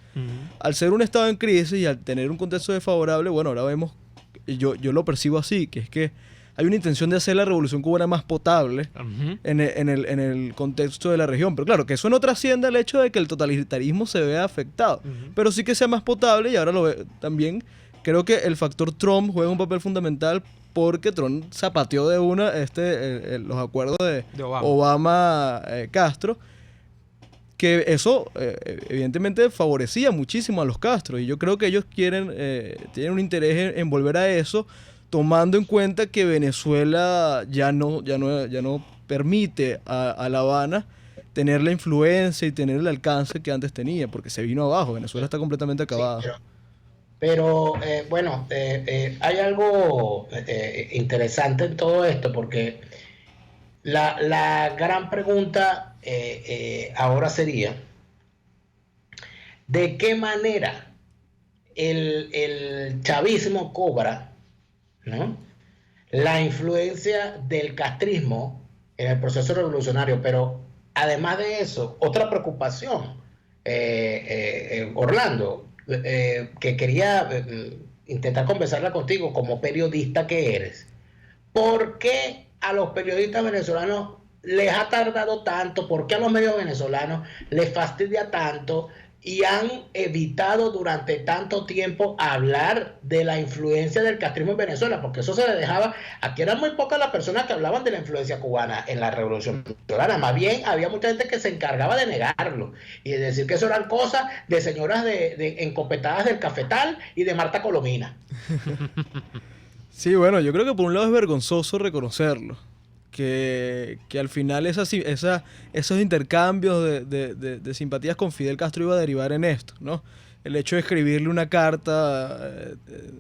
Speaker 1: Al ser un estado en crisis y al tener un contexto desfavorable, bueno, ahora vemos, yo lo percibo así, que es que hay una intención de hacer la revolución cubana más potable en el contexto de la región. Pero claro, que eso no trasciende al hecho de que el totalitarismo se vea afectado, pero sí que sea más potable. Y ahora lo ve también, creo que el factor Trump juega un papel fundamental porque Trump zapateó de una los acuerdos de Obama-Castro, que eso evidentemente favorecía muchísimo a los Castro, y yo creo que ellos tienen un interés en volver a eso, tomando en cuenta que Venezuela ya no permite a La Habana tener la influencia y tener el alcance que antes tenía, porque se vino abajo. Venezuela está completamente acabada.
Speaker 4: Sí, pero bueno, hay algo interesante en todo esto, porque la gran pregunta ahora sería, ¿de qué manera el chavismo cobra, ¿no?, la influencia del castrismo en el proceso revolucionario? Pero además de eso, otra preocupación, Orlando, que quería intentar conversarla contigo como periodista que eres. ¿Por qué a los periodistas venezolanos les ha tardado tanto? ¿Por qué a los medios venezolanos les fastidia tanto y han evitado durante tanto tiempo hablar de la influencia del castrismo en Venezuela? Porque eso se le dejaba, aquí eran muy pocas las personas que hablaban de la influencia cubana en la revolución venezolana, más bien había mucha gente que se encargaba de negarlo y de decir que eso eran cosas de señoras de encopetadas del Cafetal y de Marta Colomina.
Speaker 1: Sí, bueno, yo creo que por un lado es vergonzoso reconocerlo, que al final esos intercambios de simpatías con Fidel Castro iba a derivar en esto, ¿no? El hecho de escribirle una carta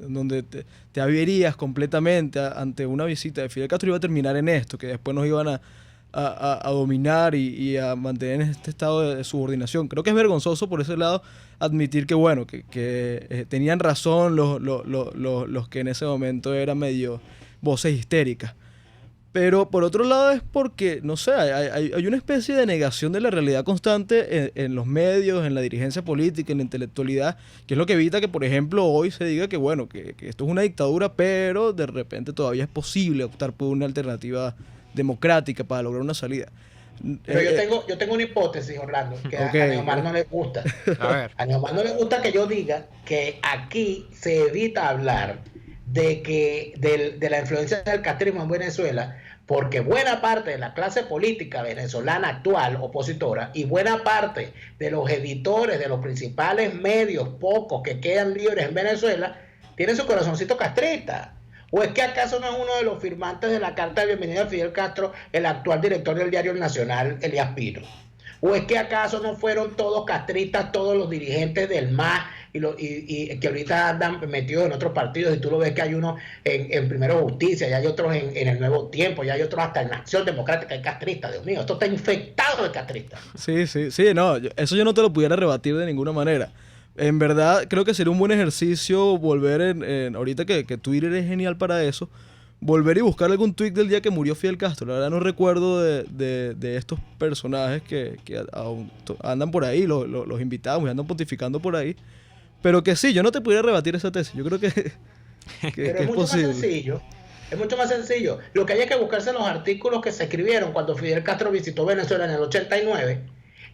Speaker 1: donde te averías completamente ante una visita de Fidel Castro iba a terminar en esto, que después nos iban a dominar y a mantener en este estado de subordinación. Creo que es vergonzoso por ese lado admitir que, bueno, que tenían razón los que en ese momento eran medio voces histéricas. Pero por otro lado es porque, no sé, hay una especie de negación de la realidad constante en los medios, en la dirigencia política, en la intelectualidad, que es lo que evita que, por ejemplo, hoy se diga que, bueno, que esto es una dictadura, pero de repente todavía es posible optar por una alternativa democrática para lograr una salida.
Speaker 4: Pero yo tengo una hipótesis, Orlando, que a Neomar no le gusta.
Speaker 3: A ver.
Speaker 4: A Neomar no le gusta que yo diga que aquí se evita hablar de la influencia del castrismo en Venezuela, porque buena parte de la clase política venezolana actual, opositora, y buena parte de los editores de los principales medios, pocos que quedan libres en Venezuela, tienen su corazoncito castrista. ¿O es que acaso no es uno de los firmantes de la carta de bienvenida a Fidel Castro el actual director del diario El Nacional, Elías Pino? ¿O es que acaso no fueron todos castristas, todos los dirigentes del MAS y que ahorita andan metidos en otros partidos? Y tú lo ves que hay uno en Primero Justicia, y hay otros en el Nuevo Tiempo, y hay otros hasta en Acción Democrática, hay castristas. Dios mío, esto está infectado de castristas.
Speaker 1: Sí, no, eso yo no te lo pudiera rebatir de ninguna manera. En verdad, creo que sería un buen ejercicio volver ahorita que Twitter es genial para eso, volver y buscar algún tweet del día que murió Fidel Castro. La verdad no recuerdo de estos personajes que aún andan por ahí, los invitamos y andan pontificando por ahí. Pero que sí, yo no te pudiera rebatir esa tesis. Yo creo que
Speaker 4: pero
Speaker 1: es
Speaker 4: mucho
Speaker 1: posible.
Speaker 4: Más sencillo. Es mucho más sencillo. Lo que hay es que buscarse los artículos que se escribieron cuando Fidel Castro visitó Venezuela en el 89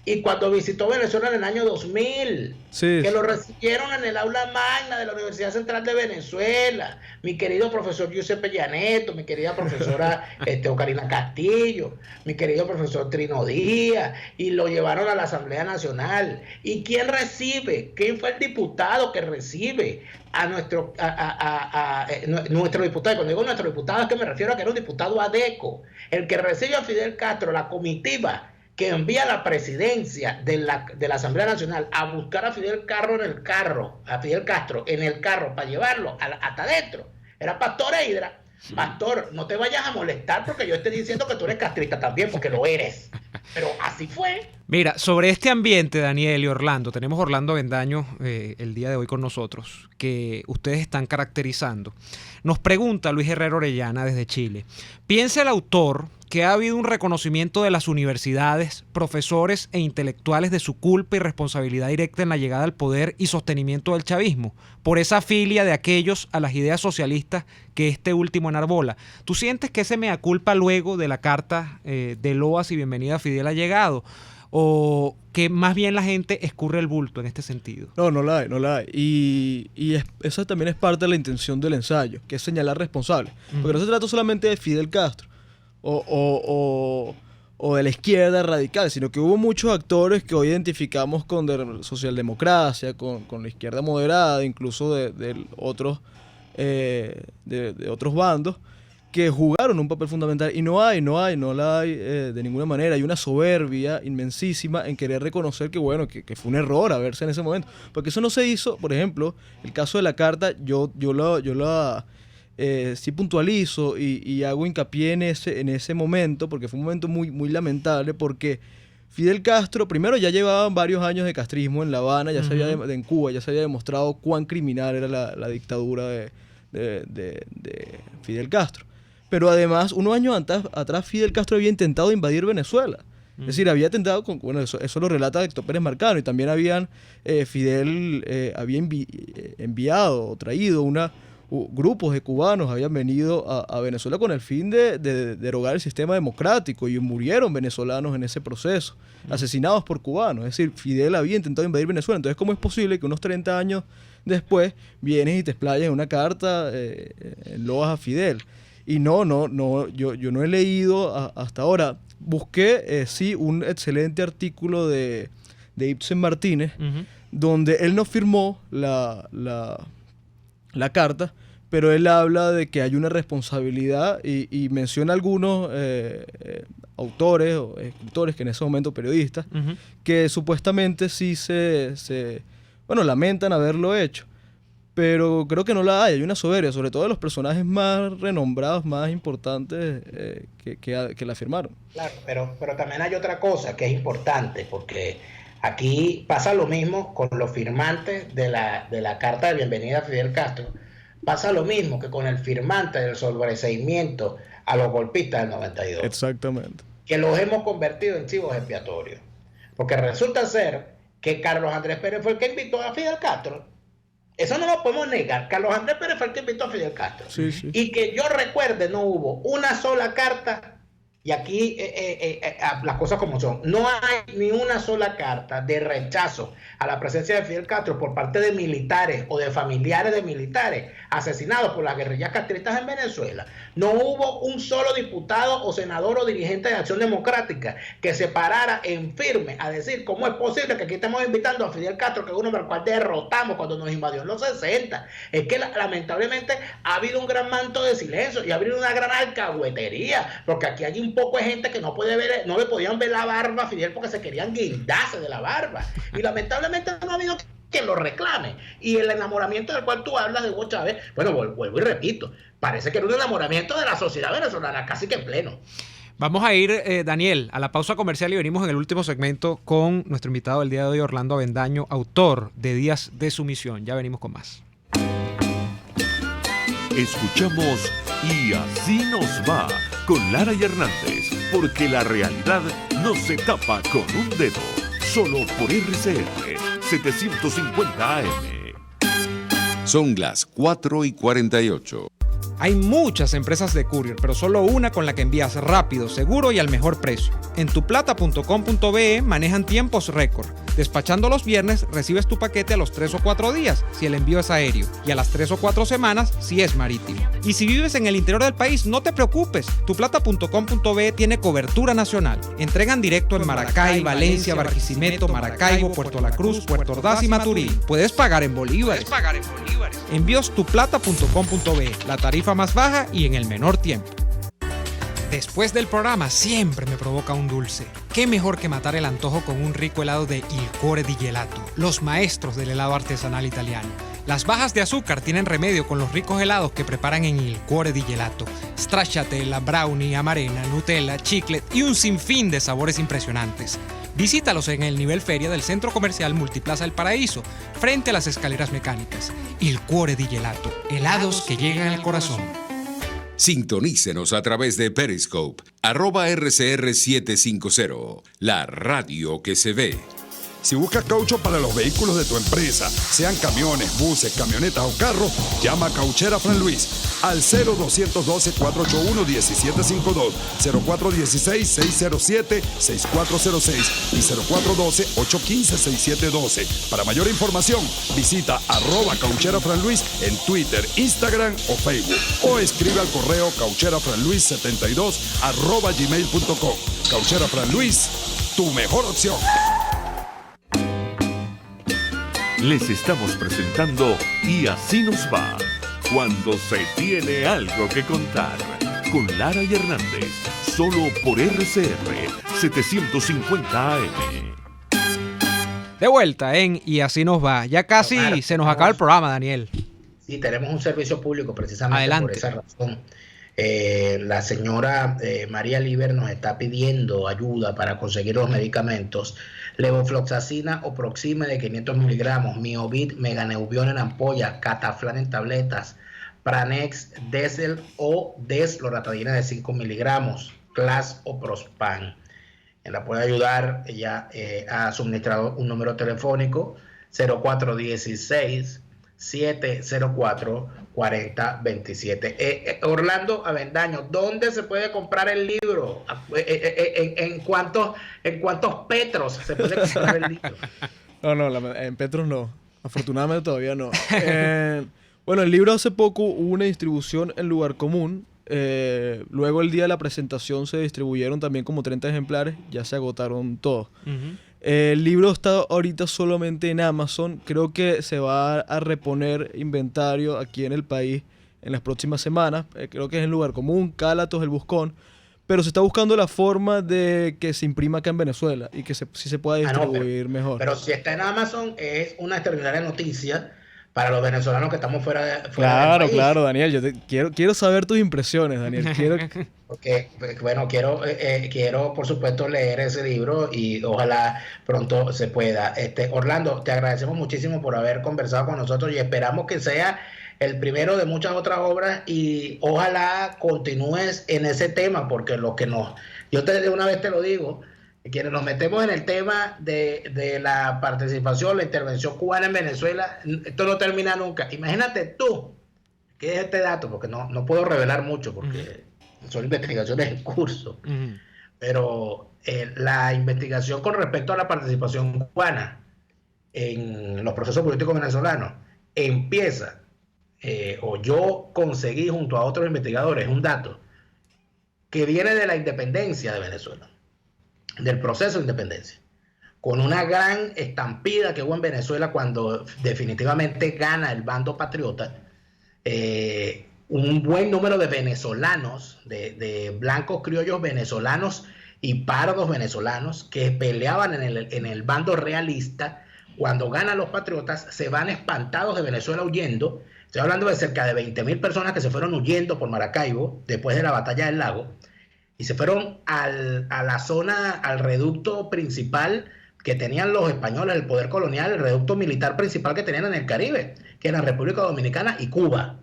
Speaker 4: y cuando visitó Venezuela en el año 2000, que lo recibieron en el aula magna de la Universidad Central de Venezuela, mi querido profesor Giuseppe Llaneto, mi querida profesora Ocarina Castillo, mi querido profesor Trino Díaz, y lo llevaron a la Asamblea Nacional. ¿Y quién recibe? ¿Quién fue el diputado que recibe a nuestro diputado? Cuando digo nuestro diputado es que me refiero a que era un diputado adeco, el que recibe a Fidel Castro, la comitiva que envía a la presidencia de la Asamblea Nacional a buscar a Fidel Castro en el carro para llevarlo hasta adentro. Era Pastor Eidra. Pastor, no te vayas a molestar porque yo estoy diciendo que tú eres castrista también, porque lo eres. Pero así fue.
Speaker 3: Mira, sobre este ambiente, Daniel y Orlando, tenemos a Orlando Avendaño el día de hoy con nosotros, que ustedes están caracterizando. Nos pregunta Luis Herrera Orellana desde Chile. ¿Piensa el autor que ha habido un reconocimiento de las universidades, profesores e intelectuales de su culpa y responsabilidad directa en la llegada al poder y sostenimiento del chavismo, por esa filia de aquellos a las ideas socialistas que este último enarbola? ¿Tú sientes que ese mea culpa luego de la carta de loas y bienvenida a Fidel ha llegado? ¿O que más bien la gente escurre el bulto en este sentido?
Speaker 1: No la hay. Y esa también es parte de la intención del ensayo, que es señalar responsables. Porque no se trata solamente de Fidel Castro o de la izquierda radical, sino que hubo muchos actores que hoy identificamos con la socialdemocracia, con la izquierda moderada, incluso de otros bandos, que jugaron un papel fundamental. Y no la hay de ninguna manera. Hay una soberbia inmensísima en querer reconocer que fue un error haberse en ese momento. Porque eso no se hizo. Por ejemplo, el caso de la carta, yo la sí puntualizo y hago hincapié en ese momento, porque fue un momento muy, muy lamentable, porque Fidel Castro, primero, ya llevaban varios años de castrismo en La Habana, en Cuba, ya se había demostrado cuán criminal era la dictadura de Fidel Castro. Pero además, unos años atrás, Fidel Castro había intentado invadir Venezuela. Es decir, había intentado, eso lo relata Héctor Pérez Marcano, y también Fidel había enviado o traído grupos de cubanos habían venido a Venezuela con el fin de derogar el sistema democrático, y murieron venezolanos en ese proceso, asesinados por cubanos. Es decir, Fidel había intentado invadir Venezuela. Entonces, ¿cómo es posible que unos 30 años después vienes y te explayas en una carta en loas a Fidel? Y yo no he leído hasta ahora. Busqué, sí, un excelente artículo de Ibsen Martínez, donde él no firmó la carta, pero él habla de que hay una responsabilidad y menciona algunos autores o escritores, que en ese momento periodistas, que supuestamente sí lamentan haberlo hecho, pero creo que no la hay. Hay una soberbia, sobre todo de los personajes más renombrados, más importantes que la firmaron.
Speaker 4: Claro, pero también hay otra cosa que es importante, porque aquí pasa lo mismo con los firmantes de la carta de bienvenida a Fidel Castro. Pasa lo mismo que con el firmante del sobreseimiento a los golpistas del 92.
Speaker 1: Exactamente.
Speaker 4: Que los hemos convertido en chivos expiatorios. Porque resulta ser que Carlos Andrés Pérez fue el que invitó a Fidel Castro. Eso no lo podemos negar. Carlos Andrés Pérez fue el que invitó a Fidel Castro.
Speaker 1: Sí.
Speaker 4: Y que yo recuerde, no hubo una sola carta Y aquí las cosas como son. No hay ni una sola carta de rechazo a la presencia de Fidel Castro por parte de militares o de familiares de militares asesinados por las guerrillas castristas en Venezuela. No hubo un solo diputado o senador o dirigente de Acción Democrática que se parara en firme a decir cómo es posible que aquí estemos invitando a Fidel Castro, que es uno al cual derrotamos cuando nos invadió en los 60. Es que lamentablemente ha habido un gran manto de silencio y ha habido una gran alcahuetería, porque aquí hay un poco de gente que no le podían ver la barba a Fidel porque se querían guindarse de la barba. Y lamentablemente no ha habido quien lo reclame. Y el enamoramiento del cual tú hablas de Hugo Chávez, bueno, vuelvo y repito, parece que era un enamoramiento de la sociedad venezolana, casi que en pleno.
Speaker 3: Vamos a ir, Daniel, a la pausa comercial y venimos en el último segmento con nuestro invitado del día de hoy, Orlando Avendaño, autor de Días de Sumisión. Ya venimos con más.
Speaker 2: Escuchamos Y así nos va con Lara y Hernández, porque la realidad no se tapa con un dedo, solo por RCR 750 AM.
Speaker 5: Son las 4:48.
Speaker 3: Hay muchas empresas de courier, pero solo una con la que envías rápido, seguro y al mejor precio. En tuplata.com.be manejan tiempos récord. Despachando los viernes, recibes tu paquete a los 3 o 4 días, si el envío es aéreo, y a las 3 o 4 semanas, si es marítimo. Y si vives en el interior del país, no te preocupes. Tuplata.com.be tiene cobertura nacional. Entregan directo en Maracay, Valencia, Barquisimeto, Maracaibo, Puerto La Cruz, Puerto Ordaz y Maturín. Puedes pagar en bolívares. Envíos tuplata.com.be, la tarifa más baja y en el menor tiempo. Después del programa siempre me provoca un dulce. ¿Qué mejor que matar el antojo con un rico helado de Il Cuore di Gelato, los maestros del helado artesanal italiano? Las bajas de azúcar tienen remedio con los ricos helados que preparan en Il Cuore di Gelato. Stracciatella, brownie, amarena, Nutella, chiclet y un sinfín de sabores impresionantes. Visítalos en el nivel feria del Centro Comercial Multiplaza El Paraíso, frente a las escaleras mecánicas. Il Cuore di Gelato, helados que llegan al corazón.
Speaker 5: Sintonícenos a través de Periscope, @RCR750, la radio que se ve.
Speaker 8: Si buscas caucho para los vehículos de tu empresa, sean camiones, buses, camionetas o carros, llama a Cauchera Fran Luis al 0212-481-1752, 0416-607-6406 y 0412-815-6712. Para mayor información, visita @Cauchera Fran Luis en Twitter, Instagram o Facebook, o escribe al correo caucherafranluis72@gmail.com. Cauchera Fran Luis, tu mejor opción.
Speaker 2: Les estamos presentando Y así nos va, cuando se tiene algo que contar, con Lara y Hernández, solo por RCR 750 AM.
Speaker 3: De vuelta en Y así nos va. Ya casi se nos acaba el programa, Daniel.
Speaker 4: Sí, tenemos un servicio público precisamente.
Speaker 3: Adelante.
Speaker 4: Por esa razón. La señora María Liber nos está pidiendo ayuda para conseguir los medicamentos levofloxacina o Proxime de 500 miligramos, Miobit, Meganeubion en ampolla, Cataflan en tabletas, Pranex, Desel o Desloratadina de 5 miligramos, Clas o Prospan. La puede ayudar, ella ha suministrado un número telefónico 0416-704-4027. Orlando Avendaño, ¿dónde se puede comprar el libro? ¿En cuántos petros se puede comprar el libro?
Speaker 1: No, en petros no. Afortunadamente todavía no. Bueno, el libro hace poco hubo una distribución en lugar común. Luego el día de la presentación se distribuyeron también como 30 ejemplares. Ya se agotaron todos.
Speaker 3: Uh-huh.
Speaker 1: El libro está ahorita solamente en Amazon. Creo que se va a reponer inventario aquí en el país en las próximas semanas. Creo que es en lugar común, Cálatos, El Buscón. Pero se está buscando la forma de que se imprima acá en Venezuela y que sí se pueda distribuir mejor.
Speaker 4: Pero si está en Amazon es una extraordinaria noticia para los venezolanos que estamos fuera del país.
Speaker 1: Claro, Daniel. Yo quiero saber tus impresiones, Daniel.
Speaker 4: Porque, bueno, quiero por supuesto leer ese libro y ojalá pronto se pueda. Orlando, te agradecemos muchísimo por haber conversado con nosotros y esperamos que sea el primero de muchas otras obras y ojalá continúes en ese tema, porque yo de una vez te lo digo, quienes nos metemos en el tema de la participación, la intervención cubana en Venezuela, esto no termina nunca. Imagínate tú, que es este dato, porque no puedo revelar mucho, porque son investigaciones en curso.
Speaker 3: Uh-huh.
Speaker 4: Pero la investigación con respecto a la participación cubana en los procesos políticos venezolanos empieza, o yo conseguí junto a otros investigadores un dato que viene de la independencia de Venezuela, del proceso de independencia, con una gran estampida que hubo en Venezuela cuando definitivamente gana el bando patriota. Un buen número de venezolanos, de blancos criollos venezolanos y pardos venezolanos que peleaban en el bando realista, cuando ganan los patriotas, se van espantados de Venezuela huyendo. Estoy hablando de cerca de 20.000 personas que se fueron huyendo por Maracaibo después de la batalla del Lago, y se fueron a la zona, al reducto principal que tenían los españoles, el poder colonial, el reducto militar principal que tenían en el Caribe, que era República Dominicana y Cuba.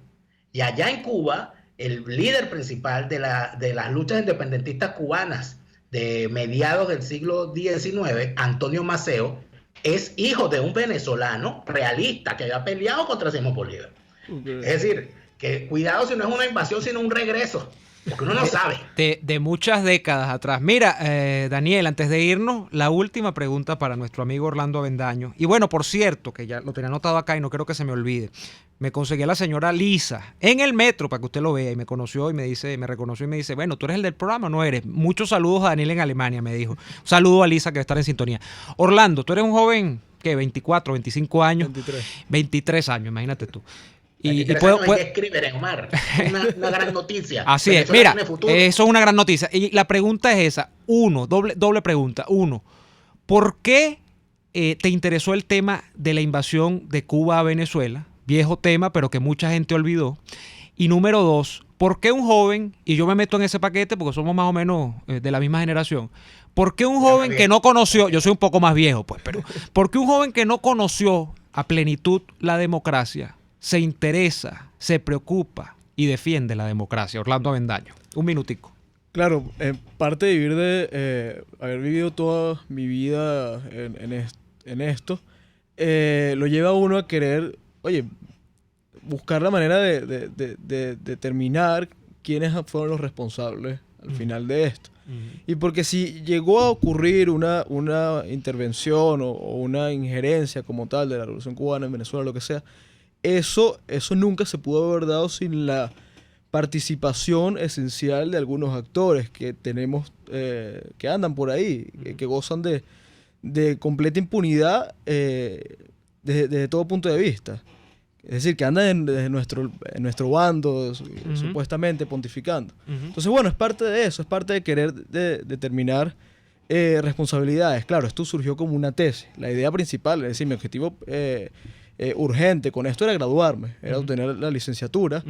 Speaker 4: Y allá en Cuba, el líder principal de las luchas independentistas cubanas de mediados del siglo XIX, Antonio Maceo, es hijo de un venezolano realista que había peleado contra Simón Bolívar. Okay. Es decir, que cuidado si no es una invasión, sino un regreso, porque uno no sabe.
Speaker 3: De muchas décadas atrás. Mira, Daniel, antes de irnos, la última pregunta para nuestro amigo Orlando Avendaño. Y bueno, por cierto, que ya lo tenía anotado acá y no quiero que se me olvide. Me conseguí a la señora Lisa en el metro para que usted lo vea, y me conoció y me reconoció y me dice, bueno, tú eres el del programa, ¿no eres? Muchos saludos a Daniel en Alemania, me dijo. Un saludo a Lisa que va a estar en sintonía. Orlando, tú eres un joven, ¿qué? 24, 25 años. 23 años, imagínate tú.
Speaker 4: Y puedo escribir en Omar. Una gran noticia.
Speaker 3: Así es. Mira, eso es una gran noticia. Y la pregunta es esa. Doble pregunta. ¿Por qué te interesó el tema de la invasión de Cuba a Venezuela? Viejo tema, pero que mucha gente olvidó. Y número 2, ¿por qué un joven, y yo me meto en ese paquete porque somos más o menos de la misma generación, ¿por qué un joven que no conoció, yo soy un poco más viejo, pues, pero ¿por qué un joven que no conoció a plenitud la democracia se interesa, se preocupa y defiende la democracia? Orlando Avendaño, un minutico.
Speaker 1: Claro, parte de vivir haber vivido toda mi vida en esto, lo lleva a uno a querer, buscar la manera de determinar quiénes fueron los responsables al final de esto. Y porque si llegó a ocurrir una intervención o una injerencia como tal de la Revolución Cubana en Venezuela, lo que sea, eso nunca se pudo haber dado sin la participación esencial de algunos actores que tenemos, que andan por ahí, que gozan de completa impunidad desde todo punto de vista. Es decir, que andan en nuestro bando, supuestamente pontificando. Entonces, bueno, es parte de eso, es parte de querer determinar responsabilidades. Claro, esto surgió como una tesis. La idea principal, es decir, mi objetivo urgente con esto era graduarme, era obtener la licenciatura,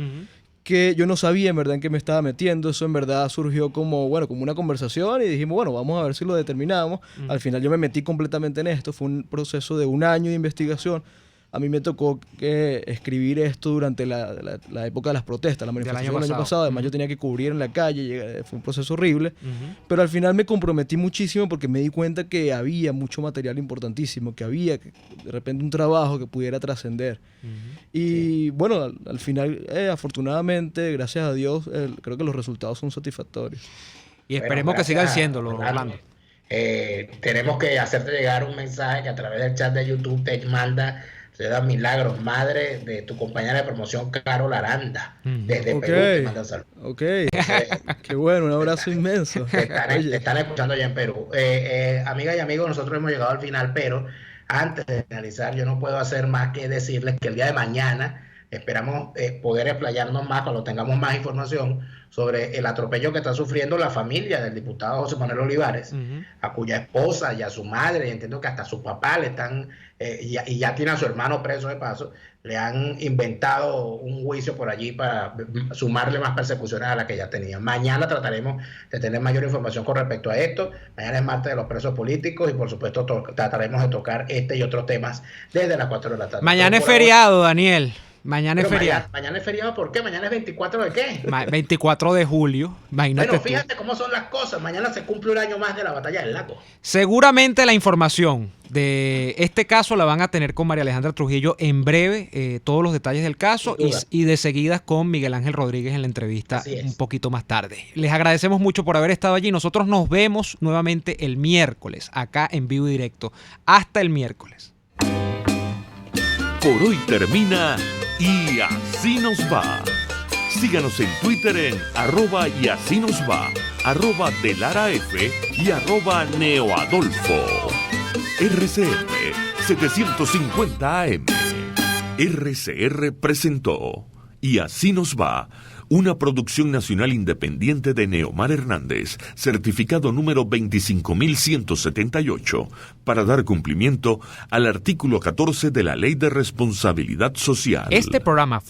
Speaker 1: que yo no sabía en verdad en qué me estaba metiendo. Eso en verdad surgió como una conversación y dijimos, bueno, vamos a ver si lo determinamos. Al final yo me metí completamente en esto, fue un proceso de 1 año de investigación. A mí me tocó escribir esto durante la época de las protestas, la manifestación del año pasado. Además, yo tenía que cubrir en la calle, fue un proceso horrible. Pero al final me comprometí muchísimo porque me di cuenta que había mucho material importantísimo, que había de repente un trabajo que pudiera trascender. Y bueno, al final, afortunadamente, gracias a Dios, creo que los resultados son satisfactorios.
Speaker 3: Y esperemos que sigan siéndolo, Orlando.
Speaker 4: Tenemos que hacerte llegar un mensaje que a través del chat de YouTube te manda Ciudad Milagros, madre de tu compañera de promoción, Carol Aranda, desde Perú. Te manda un saludo.
Speaker 1: Qué bueno, un abrazo inmenso.
Speaker 4: Te están escuchando allá en Perú. Amigas y amigos, nosotros hemos llegado al final, pero antes de finalizar, yo no puedo hacer más que decirles que el día de mañana esperamos poder explayarnos más cuando tengamos más información sobre el atropello que está sufriendo la familia del diputado José Manuel Olivares, a cuya esposa y a su madre, y entiendo que hasta a su papá le están, y ya tiene a su hermano preso de paso, le han inventado un juicio por allí para sumarle más persecuciones a las que ya tenían. Mañana trataremos de tener mayor información con respecto a esto. Mañana es martes de los presos políticos y por supuesto trataremos de tocar este y otros temas desde las 4 de la tarde.
Speaker 3: Mañana es feriado, Daniel. Mañana es
Speaker 4: Pero
Speaker 3: feriado.
Speaker 4: Mañana es feriado, ¿por qué? ¿Mañana es 24 de qué?
Speaker 3: 24 de julio. Imagínate
Speaker 4: Bueno,
Speaker 3: tú.
Speaker 4: fíjate cómo son las cosas. Mañana se cumple un año más de la batalla del lago.
Speaker 3: Seguramente la información de este caso la van a tener con María Alejandra Trujillo en breve, todos los detalles del caso, y de seguidas con Miguel Ángel Rodríguez en la entrevista un poquito más tarde. Les agradecemos mucho por haber estado allí. Nosotros nos vemos nuevamente el miércoles, acá en vivo y directo. Hasta el miércoles.
Speaker 2: Por hoy termina Y Así Nos Va. Síganos en Twitter en @y así nos va, @delaraf y @neoadolfo. RCR 750 AM. RCR presentó Y Así Nos Va, una producción nacional independiente de Neomar Hernández, certificado número 25178, para dar cumplimiento al artículo 14 de la Ley de Responsabilidad Social.
Speaker 3: Este programa